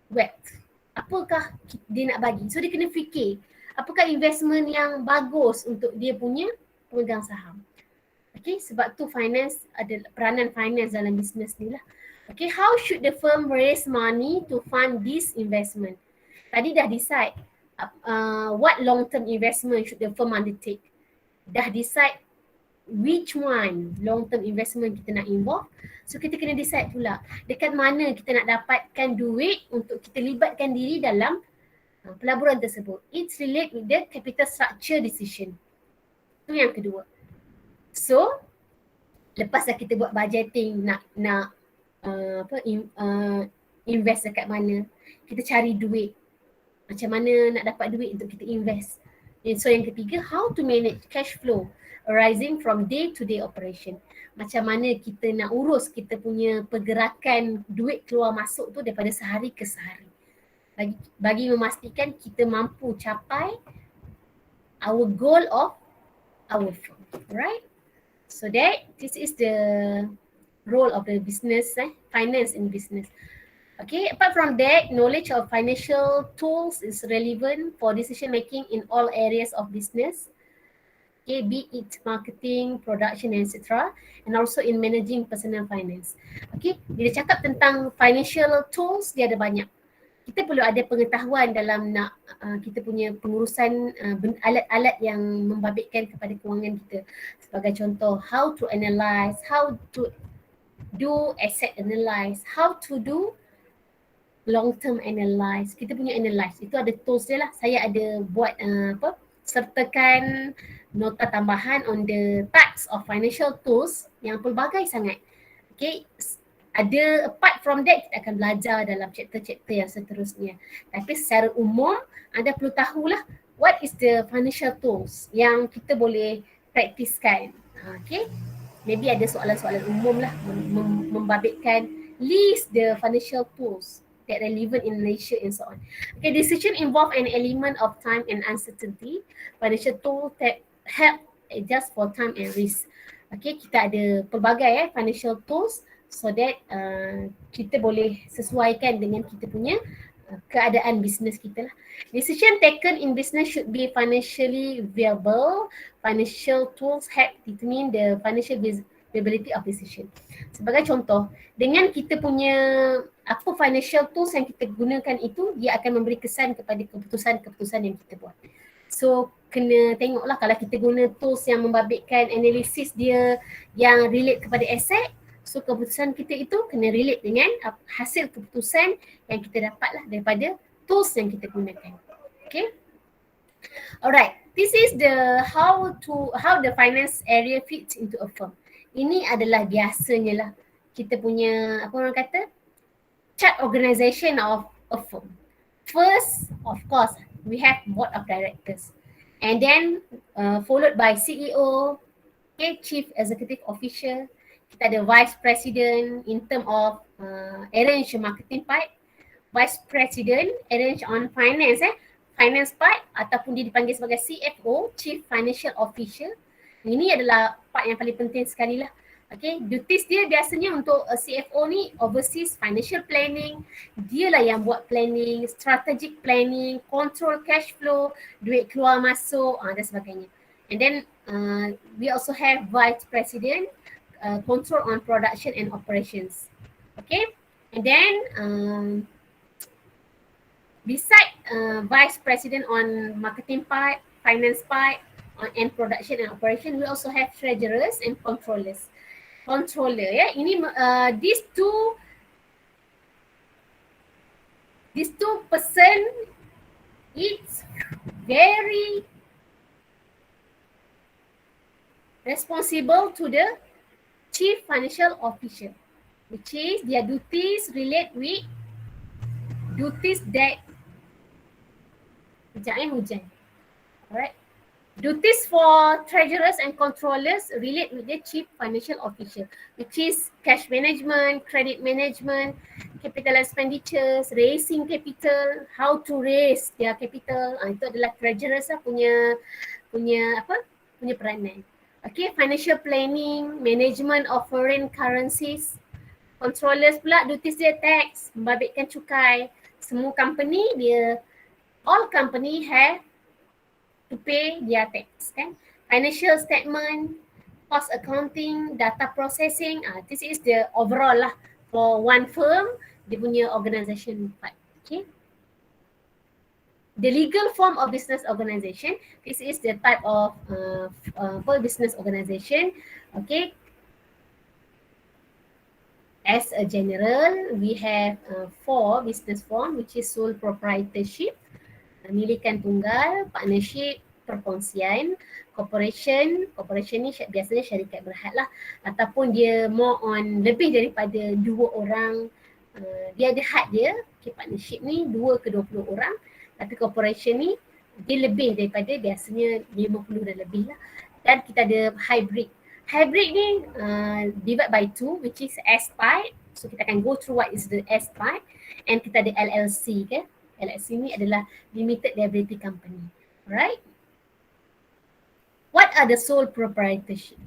[SPEAKER 1] wealth, apakah dia nak bagi. So dia kena fikir apakah investment yang bagus untuk dia punya pemegang saham. Okay, sebab tu finance, ada peranan finance dalam bisnes ni lah. Okay, how should the firm raise money to fund this investment? Tadi dah decide what long term investment should the firm undertake. Dah decide which one long term investment kita nak involve. So kita kena decide pula dekat mana kita nak dapatkan duit untuk kita libatkan diri dalam pelaburan tersebut. It's relate with the capital structure decision. Itu yang kedua. So lepas dah kita buat budgeting, nak invest dekat mana, kita cari duit, macam mana nak dapat duit untuk kita invest. And so yang ketiga, how to manage cash flow arising from day to day operation. Macam mana kita nak urus kita punya pergerakan duit keluar masuk tu daripada sehari ke sehari, bagi memastikan kita mampu capai our goal of our firm. Right? So this is the role of the business, finance in business. Okay, apart from that, knowledge of financial tools is relevant for decision making in all areas of business. Okay, be it marketing, production, etc. And also in managing personal finance. Okay, bila cakap tentang financial tools, dia ada banyak. Kita perlu ada pengetahuan dalam nak kita punya pengurusan alat-alat yang membabitkan kepada kewangan kita. Sebagai contoh, how to analyze, how to do asset analyze, how to do long term analyze. Kita punya analyze, itu ada tools dia lah. Saya ada buat sertakan nota tambahan on the types of financial tools yang pelbagai sangat. Okay, ada apart from that kita akan belajar dalam chapter-chapter yang seterusnya. Tapi secara umum anda perlu tahulah what is the financial tools yang kita boleh praktiskan. Okay, maybe ada soalan-soalan umum lah membabitkan list the financial tools that relevant in Malaysia and so on. Okay, decision involve an element of time and uncertainty. Financial tool that help adjust for time and risk. Okay, kita ada pelbagai financial tools so that kita boleh sesuaikan dengan kita punya keadaan bisnes kita lah. Decision taken in business should be financially viable. Financial tools help determine the financial viability of decision. Sebagai contoh, dengan kita punya apa financial tools yang kita gunakan itu, dia akan memberi kesan kepada keputusan-keputusan yang kita buat. So kena tengoklah, kalau kita guna tools yang membabitkan analisis dia yang relate kepada aset, so keputusan kita itu kena relate dengan hasil keputusan yang kita dapatlah daripada tools yang kita gunakan. Okay. Alright, this is the how the finance area fits into a firm. Ini adalah biasanya lah kita punya apa orang kata chart organisation of a firm. First, of course, we have board of directors, and then followed by CEO, okay, chief executive officer. Kita ada vice president in term of arrange marketing part, vice president arrange on finance, finance part, ataupun dia dipanggil sebagai CFO, chief financial officer. Ini adalah part yang paling penting sekali lah. Okay, duties dia biasanya untuk CFO ni overseas financial planning. Dialah yang buat planning, strategic planning, control cash flow, duit keluar masuk dan sebagainya. And then we also have vice president, control on production and operations. Okay, and then beside vice president on marketing part, finance part, and production and operation, we also have treasurers and controllers. Controller, ya, ini these two person, it's very responsible to the chief financial officer, which is their duties relate with duties that hujan. Alright. Duties for treasurers and controllers relate with the chief financial officer, which is cash management, credit management, capital expenditures, raising capital, how to raise their capital. Itu adalah treasurers lah punya peranan. Okay, financial planning, management of foreign currencies. Controllers pula duties dia tax, membabitkan cukai. Semua company all company have to pay their tax, kan? Financial statement, cost accounting, data processing. This is the overall lah for one firm, dia punya organisation part. Okay. The legal form of business organization. This is the type of business organization. Okay. As a general, we have 4 business form, which is sole proprietorship, milikan tunggal, partnership, perkongsian, corporation. Corporation ni biasanya syarikat berhad lah, ataupun dia more on lebih daripada 2 orang. Dia ada had dia. Okay, partnership ni 2 ke 20 orang, tapi corporation ni dia lebih daripada, biasanya 50 dan lebih lah. Dan kita ada hybrid. Hybrid ni divide by 2, which is S part. So kita akan go through what is the S part. And kita ada LLC, kan? LLC ni adalah limited liability company. Alright. What are the sole proprietorship?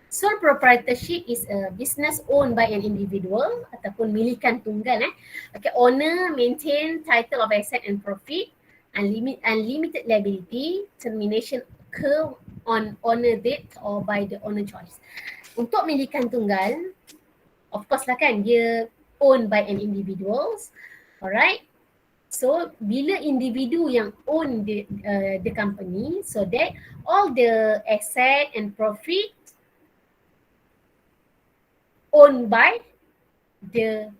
[SPEAKER 1] Sole proprietorship is a business owned by an individual ataupun milikan tunggal. Okay, owner maintain title of asset and profit, unlimited liability, termination occur on owner date or by the owner choice. Untuk milikan tunggal, of course lah kan, dia owned by an individuals. Alright. So bila individu yang own the company, so that all the asset and profit owned by the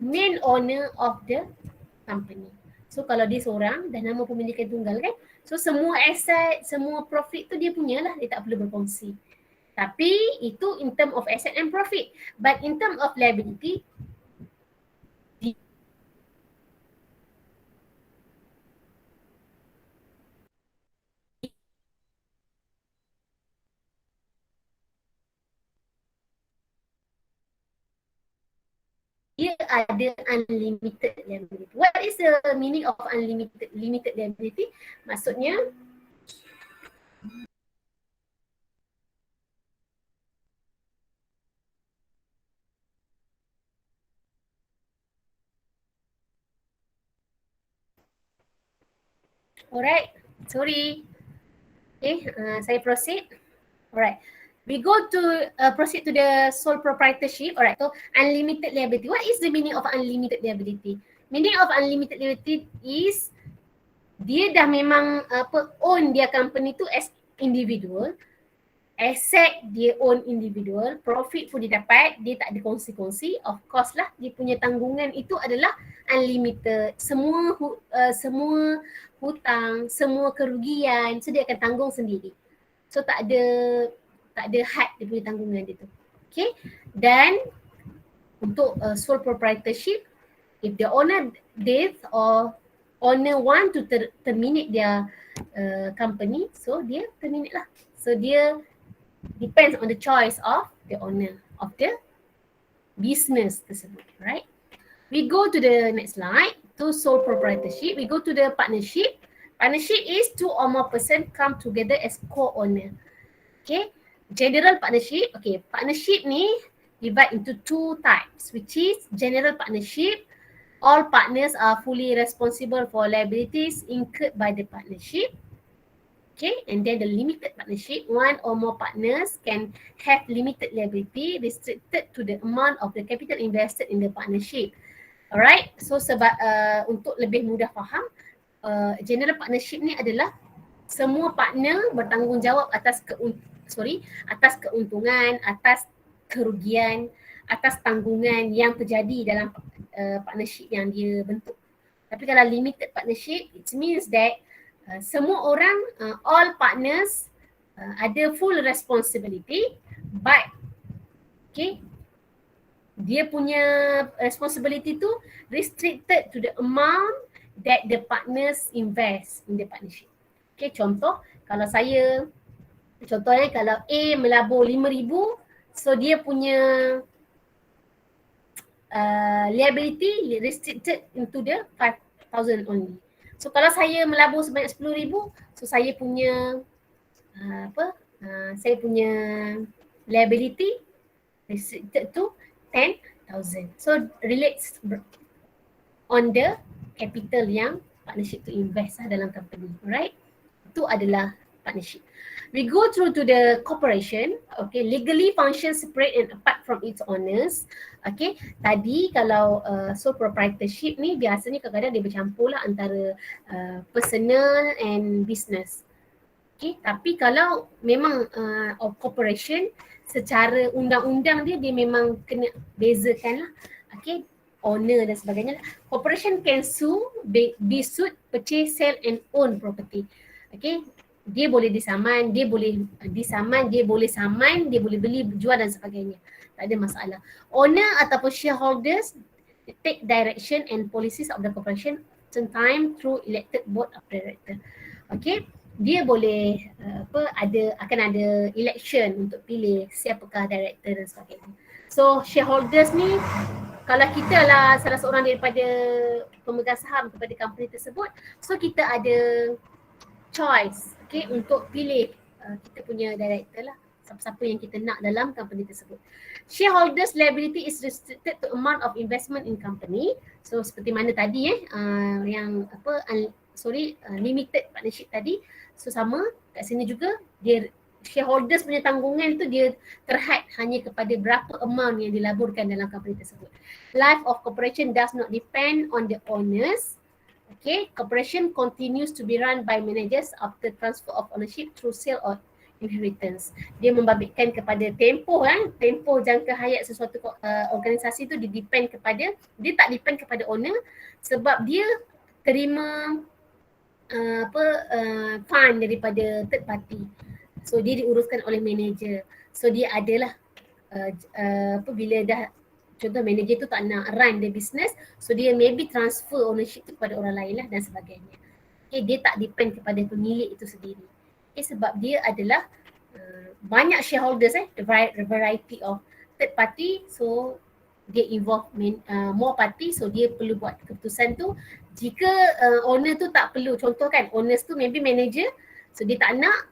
[SPEAKER 1] main owner of the company. So kalau dia seorang dah nama pemilikan tunggal, kan, so semua asset, semua profit tu dia punya lah, dia tak perlu berkongsi. Tapi itu in term of asset and profit. But in term of liability, dia ada unlimited liability. What is the meaning of limited liability? Maksudnya, alright, sorry. Okay, saya proceed. Alright. We go to proceed to the sole proprietorship. Alright, so unlimited liability. What is the meaning of unlimited liability? Meaning of unlimited liability is dia dah memang own dia company tu as individual. Asset dia own individual, profit pun dia dapat, dia tak ada kongsi-kongsi. Of course lah, dia punya tanggungan itu adalah unlimited. Semua hutang, semua kerugian, so dia akan tanggung sendiri. So tak ada had dia punya tanggungan dia tu. Okay. Dan untuk sole proprietorship, if the owner death or owner want to terminate their company, so dia terminate lah. So dia depends on the choice of the owner of the business tersebut, right? We go to the next slide, to sole proprietorship. We go to the partnership. Partnership is 2 or more person come together as co-owner. Okay, general partnership. Okay, partnership ni divide into 2 types, which is general partnership. All partners are fully responsible for liabilities incurred by the partnership. Okay, and then the limited partnership, one or more partners can have limited liability restricted to the amount of the capital invested in the partnership. Alright, so sebab untuk lebih mudah faham, general partnership ni adalah semua partner bertanggungjawab atas atas keuntungan, atas kerugian, atas tanggungan yang terjadi dalam partnership yang dia bentuk. Tapi kalau limited partnership, it means that semua orang, all partners ada full responsibility, but okay, dia punya responsibility tu restricted to the amount that the partners invest in the partnership. Okay, contoh contohnya kalau A melabur 5,000, so dia punya liability restricted into the 5,000 only. So kalau saya melabur sebanyak 10,000, so saya punya saya punya liability restricted to 10,000. So relates on the capital yang partnership tu invest dalam company, right? Itu adalah partnership. We go through to the corporation. Okay, legally function separate and apart from its owners. Okay, tadi kalau sole proprietorship ni biasanya kadang-kadang dia bercampur lah antara personal and business. Okay, tapi kalau memang corporation, secara undang-undang dia memang kena bezakan lah. Okay, owner dan sebagainya. Corporation can sue, be sued, purchase, sell and own property. Okay, dia boleh disaman, dia boleh saman, dia boleh beli, jual dan sebagainya. Tak ada masalah. Owner ataupun shareholders take direction and policies of the corporation sometime through elected board of director. Okay, dia boleh akan ada election untuk pilih siapakah director dan sebagainya. So shareholders ni, kalau kita lah salah seorang daripada pemegang saham kepada company tersebut, so kita ada choice, okay, untuk pilih kita punya director lah, siapa-siapa yang kita nak dalam company tersebut. Shareholders liability is restricted to amount of investment in company. So seperti mana tadi yang limited partnership tadi, so sama kat sini juga, dia shareholders punya tanggungan tu dia terhad hanya kepada berapa amount yang dilaburkan dalam company tersebut. Life of corporation does not depend on the owners. Okay, corporation continues to be run by managers after transfer of ownership through sale or inheritance. Dia membabitkan kepada tempoh jangka hayat sesuatu organisasi tu dia tak depend kepada owner, sebab dia terima fund daripada third party. So dia diuruskan oleh manager. So dia adalah bila dah contoh manager tu tak nak run the business, so dia maybe transfer ownership tu kepada orang lain lah dan sebagainya. Okay, dia tak depend kepada pemilik itu sendiri. Okay, sebab dia adalah banyak shareholders, the variety of third party, so dia involve more party, so dia perlu buat keputusan tu. Jika owner tu tak perlu, contoh kan owners tu maybe manager, so dia tak nak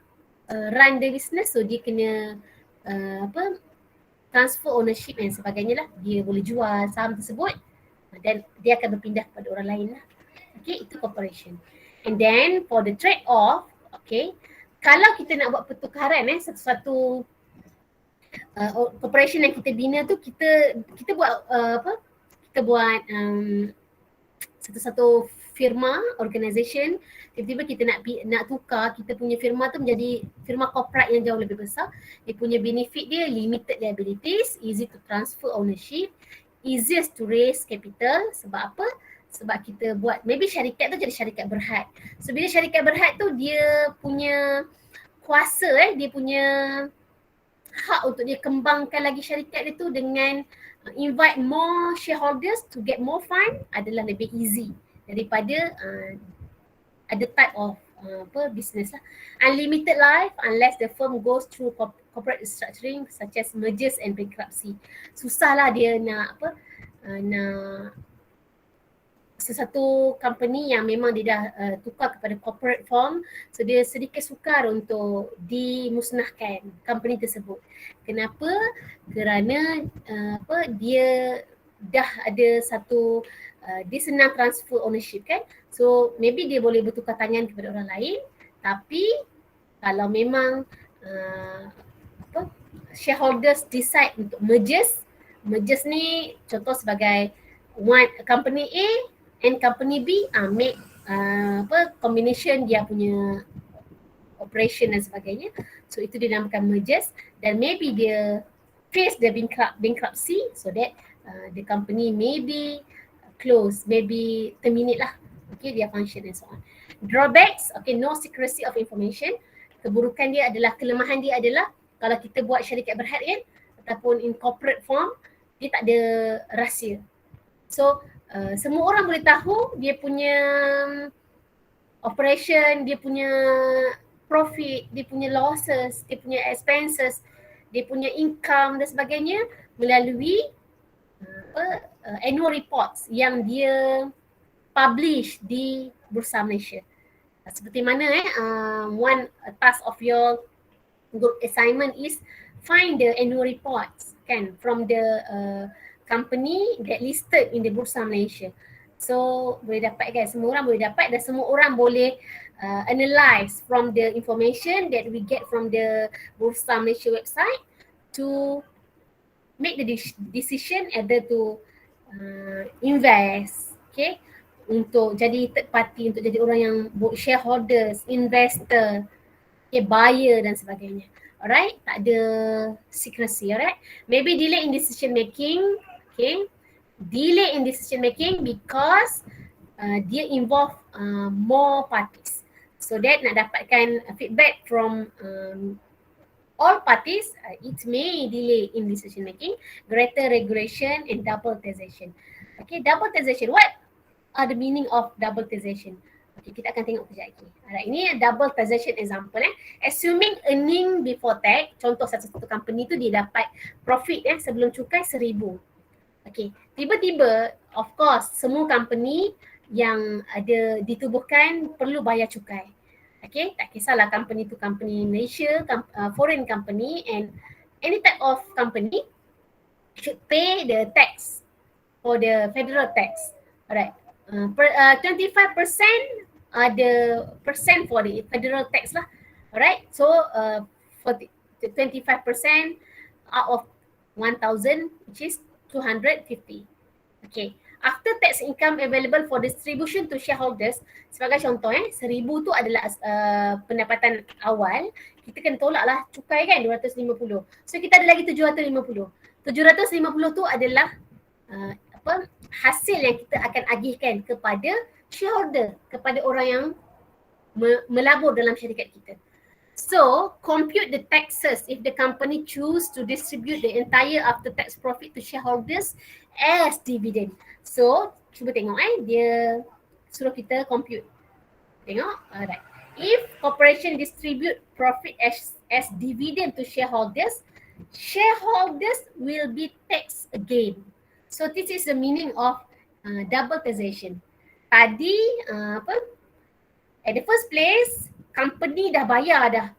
[SPEAKER 1] run the business, so dia kena transfer ownership dan sebagainya lah. Dia boleh jual saham tersebut dan dia akan berpindah kepada orang lain lah. Okay, itu corporation. And then for the trade off, okay, kalau kita nak buat pertukaran satu-satu corporation yang kita bina tu, kita buat kita buat satu-satu firma, organisation, tiba-tiba kita nak tukar kita punya firma tu menjadi firma corporate yang jauh lebih besar. Dia punya benefit dia limited liabilities, easy to transfer ownership, easiest to raise capital. Sebab apa? Sebab kita buat, maybe syarikat tu jadi syarikat berhad. So bila syarikat berhad tu dia punya kuasa, dia punya hak untuk dia kembangkan lagi syarikat dia tu dengan invite more shareholders to get more fund adalah lebih easy daripada other type of business lah. Unlimited life unless the firm goes through corporate restructuring such as mergers and bankruptcy. Susah lah dia nak nak sesuatu company yang memang dia dah tukar kepada corporate form, so dia sedikit sukar untuk dimusnahkan company tersebut. Kenapa? Kerana dia dah ada satu dia senang transfer ownership kan, so maybe dia boleh bertukar tangan kepada orang lain, tapi kalau memang shareholders decide untuk merges ni contoh sebagai one company A and company B make combination dia punya operation dan sebagainya. So itu dinamakan mergers dan maybe dia face the bankruptcy so that the company maybe close, maybe terminate lah. Okay, their function and so on. Drawbacks, okay, no secrecy of information. Keburukan dia adalah, kelemahan dia adalah kalau kita buat syarikat berharian ataupun in corporate form, dia tak ada rahsia. So semua orang boleh tahu dia punya operation, dia punya profit, dia punya losses, dia punya expenses, dia punya income dan sebagainya melalui annual reports yang dia publish di Bursa Malaysia. Seperti mana one task of your group assignment is find the annual reports kan from the company that listed in the Bursa Malaysia. So boleh dapat kan, semua orang boleh dapat dan semua orang boleh analyze from the information that we get from the Bursa Malaysia website to make the decision either to invest, okay, untuk jadi third party, untuk jadi orang yang shareholders, investor, okay, buyer dan sebagainya. Alright, tak ada secrecy, alright. Maybe delay in decision making, okay. Delay in decision making because dia involve more parties. So that nak dapatkan feedback from all parties, it may delay in decision making, greater regulation and double taxation. Okay, double taxation. What are the meaning of double taxation? Okay, kita akan tengok kejap lagi. Alright, ini double taxation example. Assuming earning before tax, contoh satu company tu dia dapat profit sebelum cukai 1,000. Okay, tiba-tiba of course semua company yang ada ditubuhkan perlu bayar cukai. Okay, tak kisahlah company tu company Malaysia, foreign company and any type of company should pay the tax for the federal tax. Alright, 25% ada percent for the federal tax lah. Alright, so for the 25% out of 1,000 which is 250. Okay, after tax income available for distribution to shareholders, sebagai contoh 1,000 tu adalah pendapatan awal, kita kena tolak lah cukai kan 250. So kita ada lagi 750. 750 tu adalah hasil yang kita akan agihkan kepada shareholder, kepada orang yang melabur dalam syarikat kita. So, compute the taxes if the company choose to distribute the entire after tax profit to shareholders as dividend. So, cuba tengok dia suruh kita compute. Tengok, alright. If corporation distribute profit as dividend to shareholders, shareholders will be taxed again. So, this is the meaning of double taxation. Tadi at the first place company dah bayar dah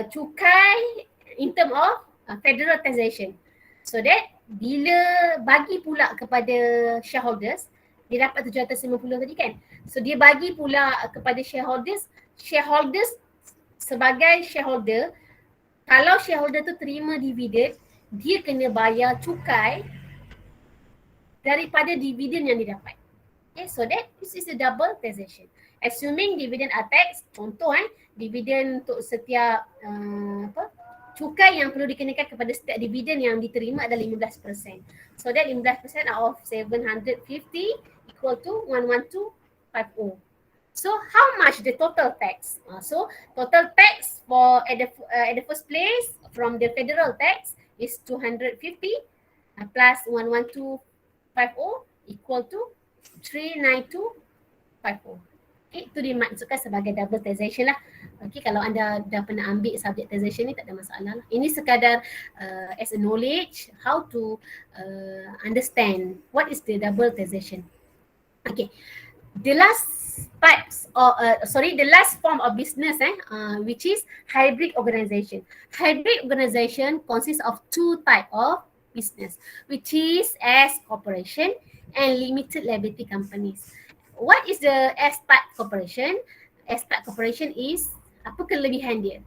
[SPEAKER 1] cukai in term of federal taxation. So that bila bagi pula kepada shareholders, dia dapat 750 tadi kan. So dia bagi pula kepada shareholders sebagai shareholder, kalau shareholder tu terima dividen, dia kena bayar cukai daripada dividen yang dia dapat. Okay, so that this is a double taxation. Assuming dividend are tax, contoh dividen untuk setiap cukai yang perlu dikenakan kepada setiap dividen yang diterima adalah 15%. So that 15% out of 750 equal to 11250. So how much the total tax? So total tax for at the first place from the federal tax is 250 plus 11250 equal to 39250. Okay, itu dimaksudkan sebagai double taxation lah. Okay, kalau anda dah pernah ambil subject taxation ni tak ada masalah lah. Ini sekadar as a knowledge how to understand what is the double taxation. Okay, the last types or the last form of business which is hybrid organization. Hybrid organization consists of two type of business, which is S corporation and limited liability companies. What is the S-type corporation? S-type corporation is Apa kelebihan dia?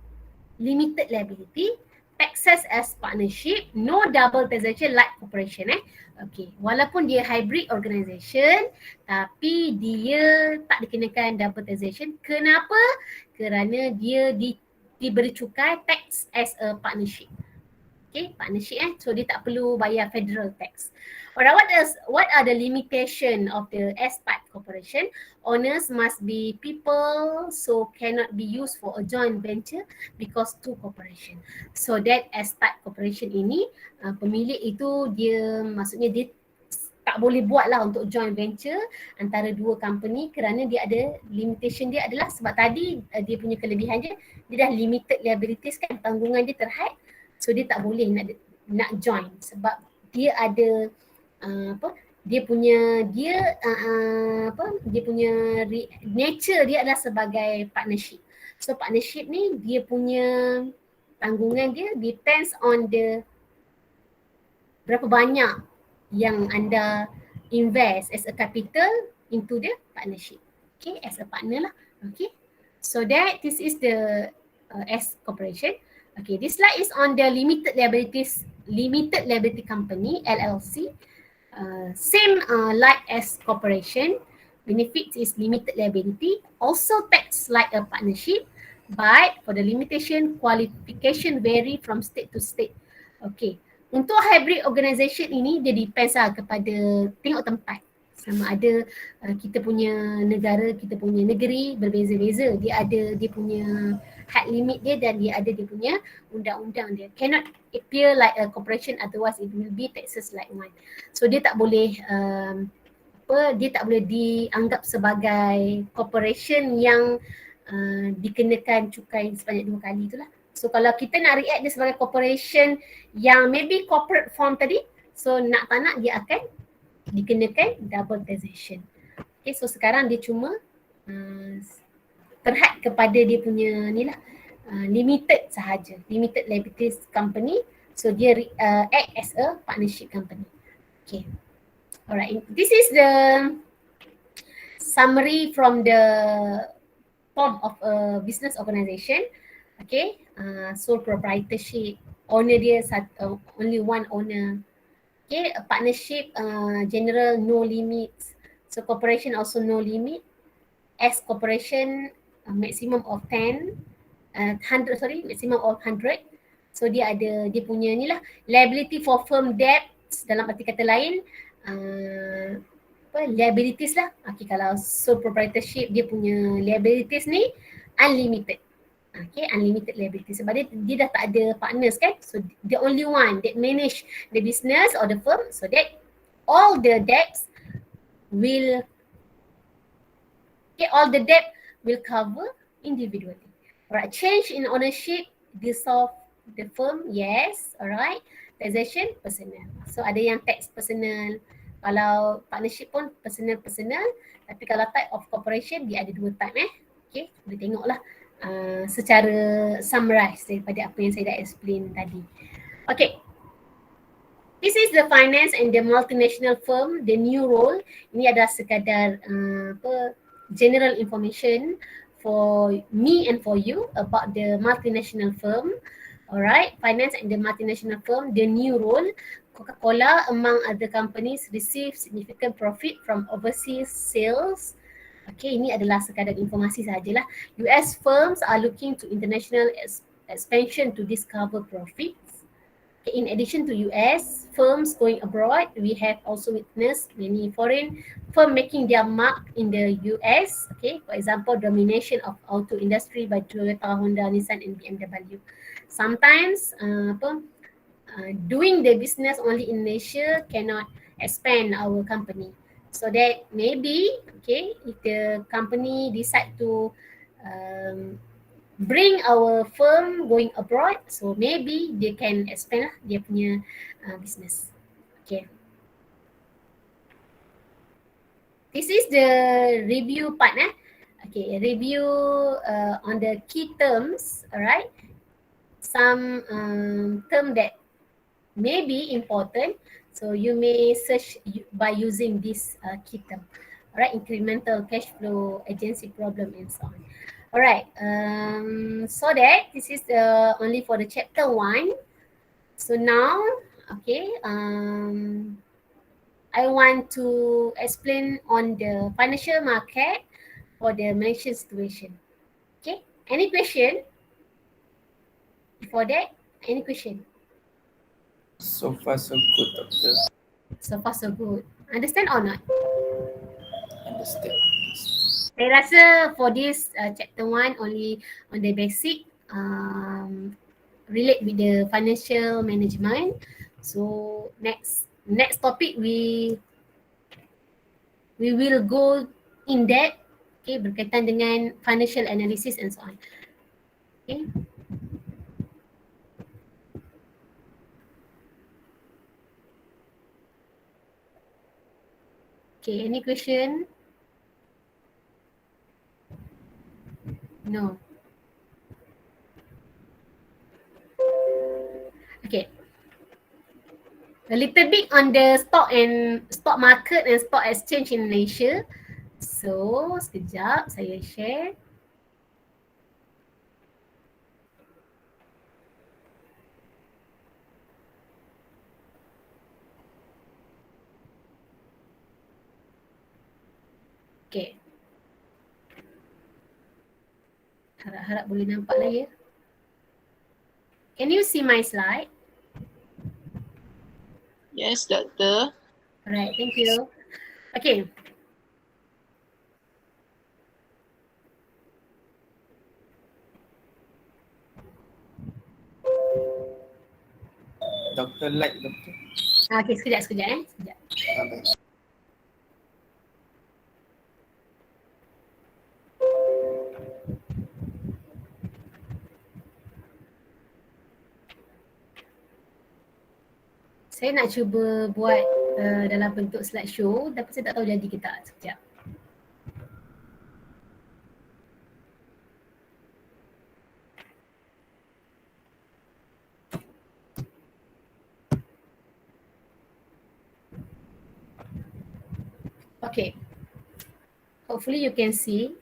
[SPEAKER 1] Limited liability, taxes as partnership, no double taxation like corporation Okay, walaupun dia hybrid organisation tapi dia tak dikenakan double taxation. Kenapa? Kerana dia diberi cukai tax as a partnership. Okay, partnership so dia tak perlu bayar federal tax. Alright, what are the limitation of the S-type corporation? Owners must be people, so cannot be used for a joint venture because two corporation. So that S-type corporation ini pemilik itu dia maksudnya dia tak boleh buat lah untuk joint venture antara dua company kerana dia ada limitation dia adalah sebab tadi dia punya kelebihan dia dah limited liabilities kan, tanggungan dia terhad. So dia tak boleh nak join sebab dia ada dia punya nature dia adalah sebagai partnership. So partnership ni dia punya tanggungan dia depends on the berapa banyak yang anda invest as a capital into the partnership. Okay, as a partner lah. Okay, so that this is the S corporation. Okay, this slide is on the limited liability company LLC. Same like as corporation. Benefits is limited liability, also tax like a partnership, but for the limitation qualification vary from state to state. Okay, untuk hybrid organisation ini dia depends lah kepada tengok tempat. Sama ada kita punya negara, kita punya negeri berbeza-beza. Dia ada dia punya had limit dia dan dia ada dia punya undang-undang dia. Cannot appear like a corporation, otherwise it will be taxes like one. So dia tak boleh dia tak boleh dianggap sebagai corporation yang dikenakan cukai sebanyak 2 kali itulah. So kalau kita nak react dia sebagai corporation yang maybe corporate form tadi, so nak tak nak dia akan dikenakan double taxation. Okay, so sekarang dia cuma terhad kepada dia punya ni lah, limited sahaja, limited liabilities company. So dia act as a partnership company. Okay, alright. This is the summary from the form of a business organisation. Okay, sole proprietorship, owner dia only one owner. Okay, a partnership general no limits. So corporation also no limit. S corporation maximum of 10, 100 maximum of 100. So dia ada dia punya ni lah liability for firm debts, dalam arti kata lain liabilities lah. Okay, kalau sole proprietorship dia punya liabilities ni unlimited. Okay, unlimited liability sebab dia dah tak ada partners kan, so the only one that manage the business or the firm, so that all the debts will cover individually. Alright, change in ownership, dissolve the firm, yes, alright. Taxation personal, so ada yang tax personal, kalau partnership pun personal, tapi kalau type of corporation dia ada 2 type Okay, boleh tengoklah secara summarize daripada apa yang saya dah explain tadi. Okay, this is the finance and the multinational firm, the new role. Ini adalah sekadar general information for me and for you about the multinational firm. Alright, finance and the multinational firm, the new role. Coca-Cola, among other companies, receive significant profit from overseas sales. Okay, ini adalah sekadar informasi sahajalah. US firms are looking to international expansion to discover profits. Okay, in addition to US firms going abroad, we have also witnessed many foreign firms making their mark in the US. Okay, for example, domination of auto industry by Toyota, Honda, Nissan and BMW. Sometimes doing the business only in Malaysia cannot expand our company. So that maybe, okay, if the company decide to bring our firm going abroad, so maybe they can expand dia punya business. Okay. This is the review part. Okay, review on the key terms, alright. Some term that may be important. So you may search by using this key term. Alright, incremental cash flow, agency problem and so on. Alright, so that this is only for the chapter 1. So now, okay, I want to explain on the financial market for the Malaysian situation. Okay, any question? Before that, any question?
[SPEAKER 3] So far so good, doctor.
[SPEAKER 1] So far so good. Understand or not?
[SPEAKER 3] Understand.
[SPEAKER 1] Saya rasa for this chapter 1 only on the basic relate with the financial management. So next topic we will go in depth, okay, berkaitan dengan financial analysis and so on. Okay. Okay, any question? No. Okay. A little bit on the stock market and stock exchange in Malaysia. So, sekejap saya share. Okay. Harap-harap boleh nampak lah ya. Can you see my slide?
[SPEAKER 4] Yes, doctor.
[SPEAKER 1] Alright, thank you. Okay.
[SPEAKER 3] Doctor like, doctor.
[SPEAKER 1] Okay, sekejap. Sekejap.
[SPEAKER 3] Okay.
[SPEAKER 1] Saya nak cuba buat dalam bentuk slideshow tapi saya tak tahu jadi ke tak. Sekejap. Okay. Hopefully you can see.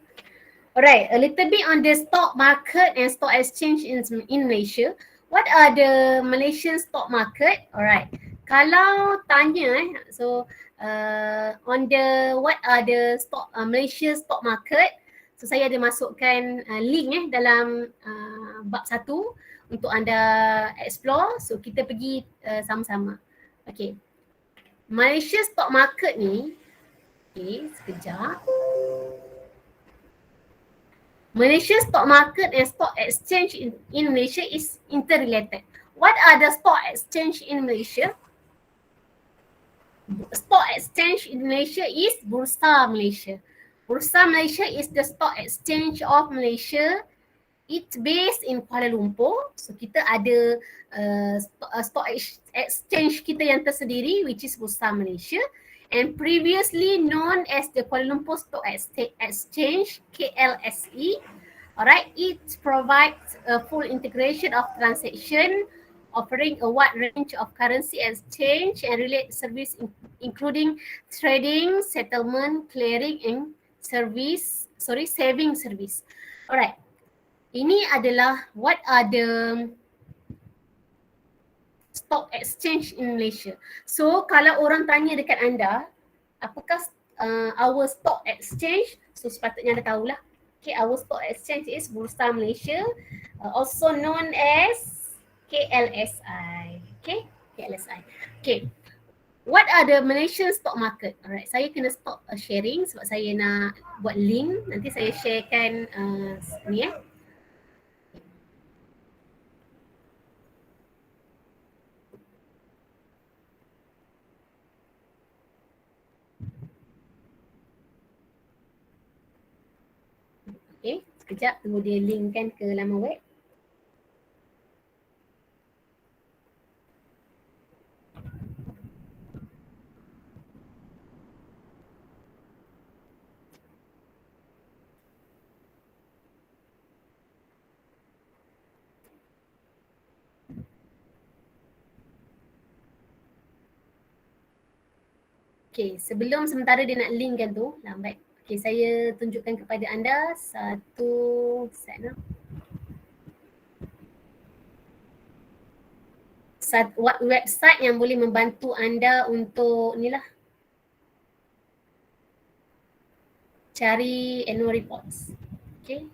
[SPEAKER 1] Alright, a little bit on the stock market and stock exchange in Malaysia. What are the Malaysian stock market? Alright, kalau tanya so on the what are the stock Malaysia stock market? So saya ada masukkan link dalam bab 1 untuk anda explore. So kita pergi sama-sama. Okay, Malaysia stock market ni, okay, sekejap. Malaysia stock market and stock exchange in Malaysia is interrelated. What are the stock exchange in Malaysia? Stock exchange in Malaysia is Bursa Malaysia. Bursa Malaysia is the stock exchange of Malaysia. It's based in Kuala Lumpur. So kita ada stock exchange kita yang tersendiri which is Bursa Malaysia. And previously known as the Kuala Lumpur Stock Exchange, KLSE. Alright, it provides a full integration of transaction, offering a wide range of currency exchange and related service including trading, settlement, clearing and saving service. Alright, ini adalah what are the stock exchange in Malaysia. So kalau orang tanya dekat anda, apakah our stock exchange? So sepatutnya anda tahulah. Okay, our stock exchange is Bursa Malaysia, also known as KLSI. Okay, KLSI. Okay, what are the Malaysian stock market? Alright, saya kena stop sharing sebab saya nak buat link. Nanti saya sharekan ni . Okay, sekejap tunggu dia linkkan ke laman web. Okay, sebelum sementara dia nak linkkan tu, lambat. Okay, saya tunjukkan kepada anda satu set. Website yang boleh membantu anda untuk ni lah, cari annual reports. Okay.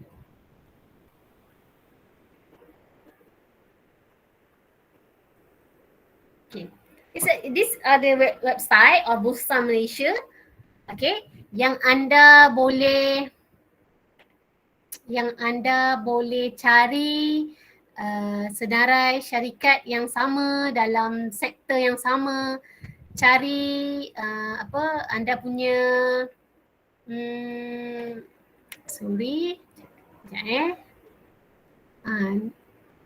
[SPEAKER 1] Okay. This are the website of Bursa Malaysia. Okay. Yang anda boleh cari senarai syarikat yang sama dalam sektor yang sama, cari anda punya sorry sekejap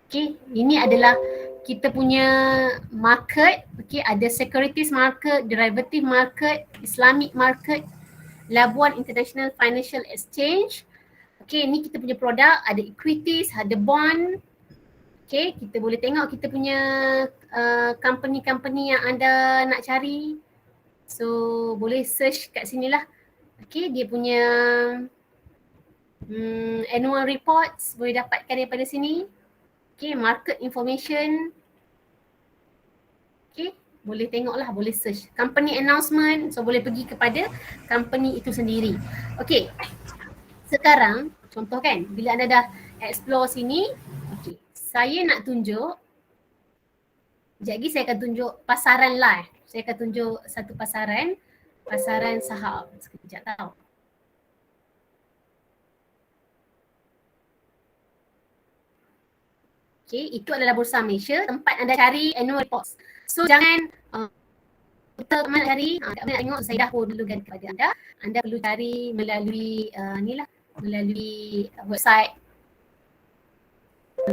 [SPEAKER 1] okay, ini adalah kita punya market. Okay, ada securities market, derivative market, Islamic market, Labuan International Financial Exchange. Okay, ni kita punya produk, ada equities, ada bond. Okay, kita boleh tengok kita punya company-company yang anda nak cari. So, boleh search kat sini lah. Okay, dia punya annual reports boleh dapatkan daripada sini. Okay, market information. Okay, boleh tengok lah, boleh search. Company announcement, so boleh pergi kepada company itu sendiri. Okay, sekarang contoh kan, bila anda dah explore sini, okay, saya nak tunjuk, sekejap lagi saya akan tunjuk pasaran live. Saya akan tunjuk satu pasaran saham. Sekejap tau. Okay, itu adalah Bursa Malaysia, tempat anda cari annual reports. So jangan kita mana cari, tak boleh nak tengok, saya dah dulukan kepada anda. Anda perlu cari melalui melalui website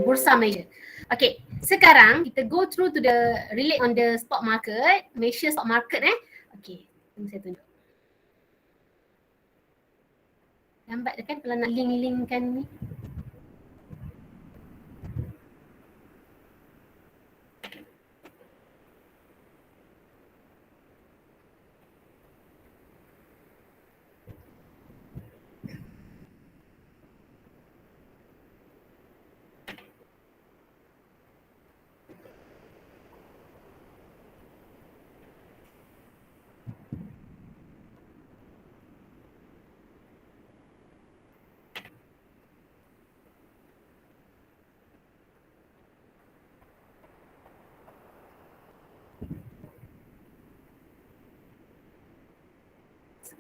[SPEAKER 1] Bursa Malaysia. Okay, sekarang kita go through to the relate on the stock market, Malaysia stock market Okay, tunggu saya tunjuk. Lambat dah kan kalau nak link-linkkan ni.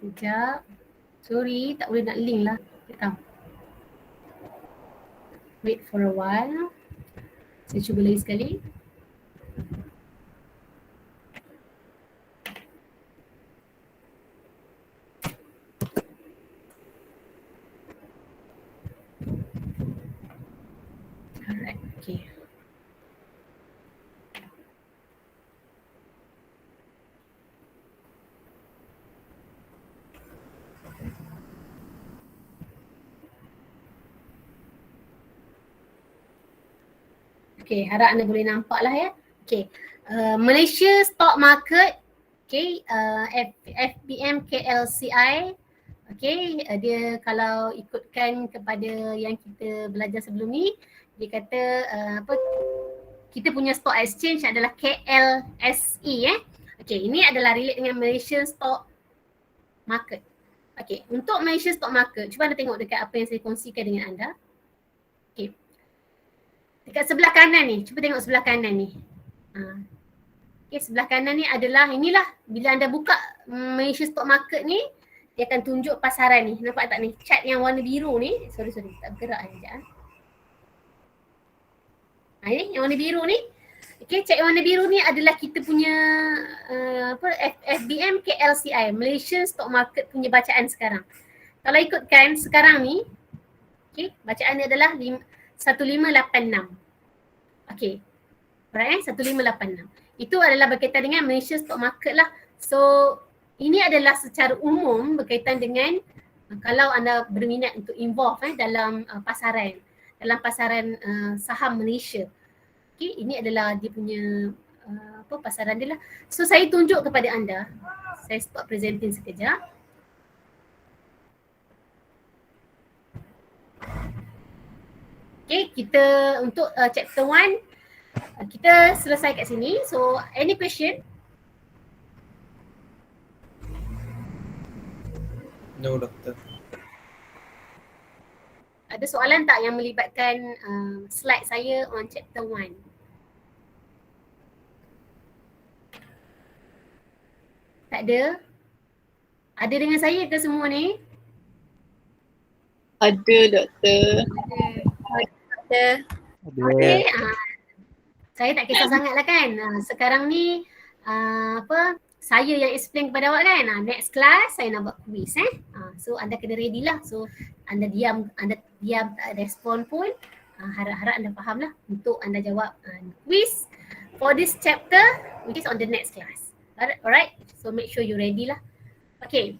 [SPEAKER 1] Sekejap. Sorry, tak boleh nak link lah. Sekejap. Wait for a while. Saya cuba lagi sekali. Alright, okay. Okay, harap anda boleh nampak lah ya. Okay, Malaysia Stock Market, okay, FBM KLCI, okay, dia kalau ikutkan kepada yang kita belajar sebelum ni, dia kata kita punya stock exchange adalah KLSE Okay, ini adalah relate dengan Malaysia Stock Market. Okay, untuk Malaysia Stock Market, cuba anda tengok dekat apa yang saya kongsikan dengan anda. Okay, dekat sebelah kanan ni, cuba tengok sebelah kanan ni. Okay, sebelah kanan ni adalah, inilah bila anda buka Malaysia Stock Market ni, dia akan tunjuk pasaran ni. Nampak tak ni? Chart yang warna biru ni, sorry tak bergerak sekejap. Ini yang warna biru ni. Okay, chart yang warna biru ni adalah kita punya FBM KLCI, Malaysia Stock Market punya bacaan sekarang. Kalau ikutkan sekarang ni, okay, bacaan ni adalah 1586. Okay, alright, 1586. Itu adalah berkaitan dengan Malaysia Stock Market lah. So, ini adalah secara umum berkaitan dengan kalau anda berminat untuk involve dalam pasaran saham Malaysia. Okay, ini adalah dia punya pasaran dia lah. So, saya tunjuk kepada anda. Saya stop presenting sekejap. Okay, kita untuk chapter 1 kita selesai kat sini. So any question?
[SPEAKER 3] No, doktor.
[SPEAKER 1] Ada soalan tak yang melibatkan slide saya on chapter 1? Tak ada? Ada dengan saya ke semua ni?
[SPEAKER 4] Ada, doktor.
[SPEAKER 2] Doktor.
[SPEAKER 1] Okay. Saya tak kisah sangat lah kan. Sekarang ni saya yang explain kepada awak kan. Next class saya nak buat quiz so anda kena ready lah. So anda diam tak respon pun. Harap-harap anda faham lah untuk anda jawab quiz for this chapter which is on the next class. Alright, so make sure you ready lah. Okay.